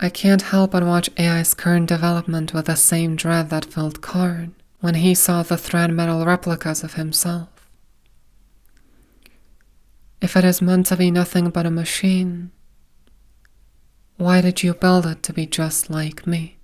I can't help but watch AI's current development with the same dread that filled Karn when he saw the thread metal replicas of himself. If it is meant to be nothing but a machine, why did you build it to be just like me?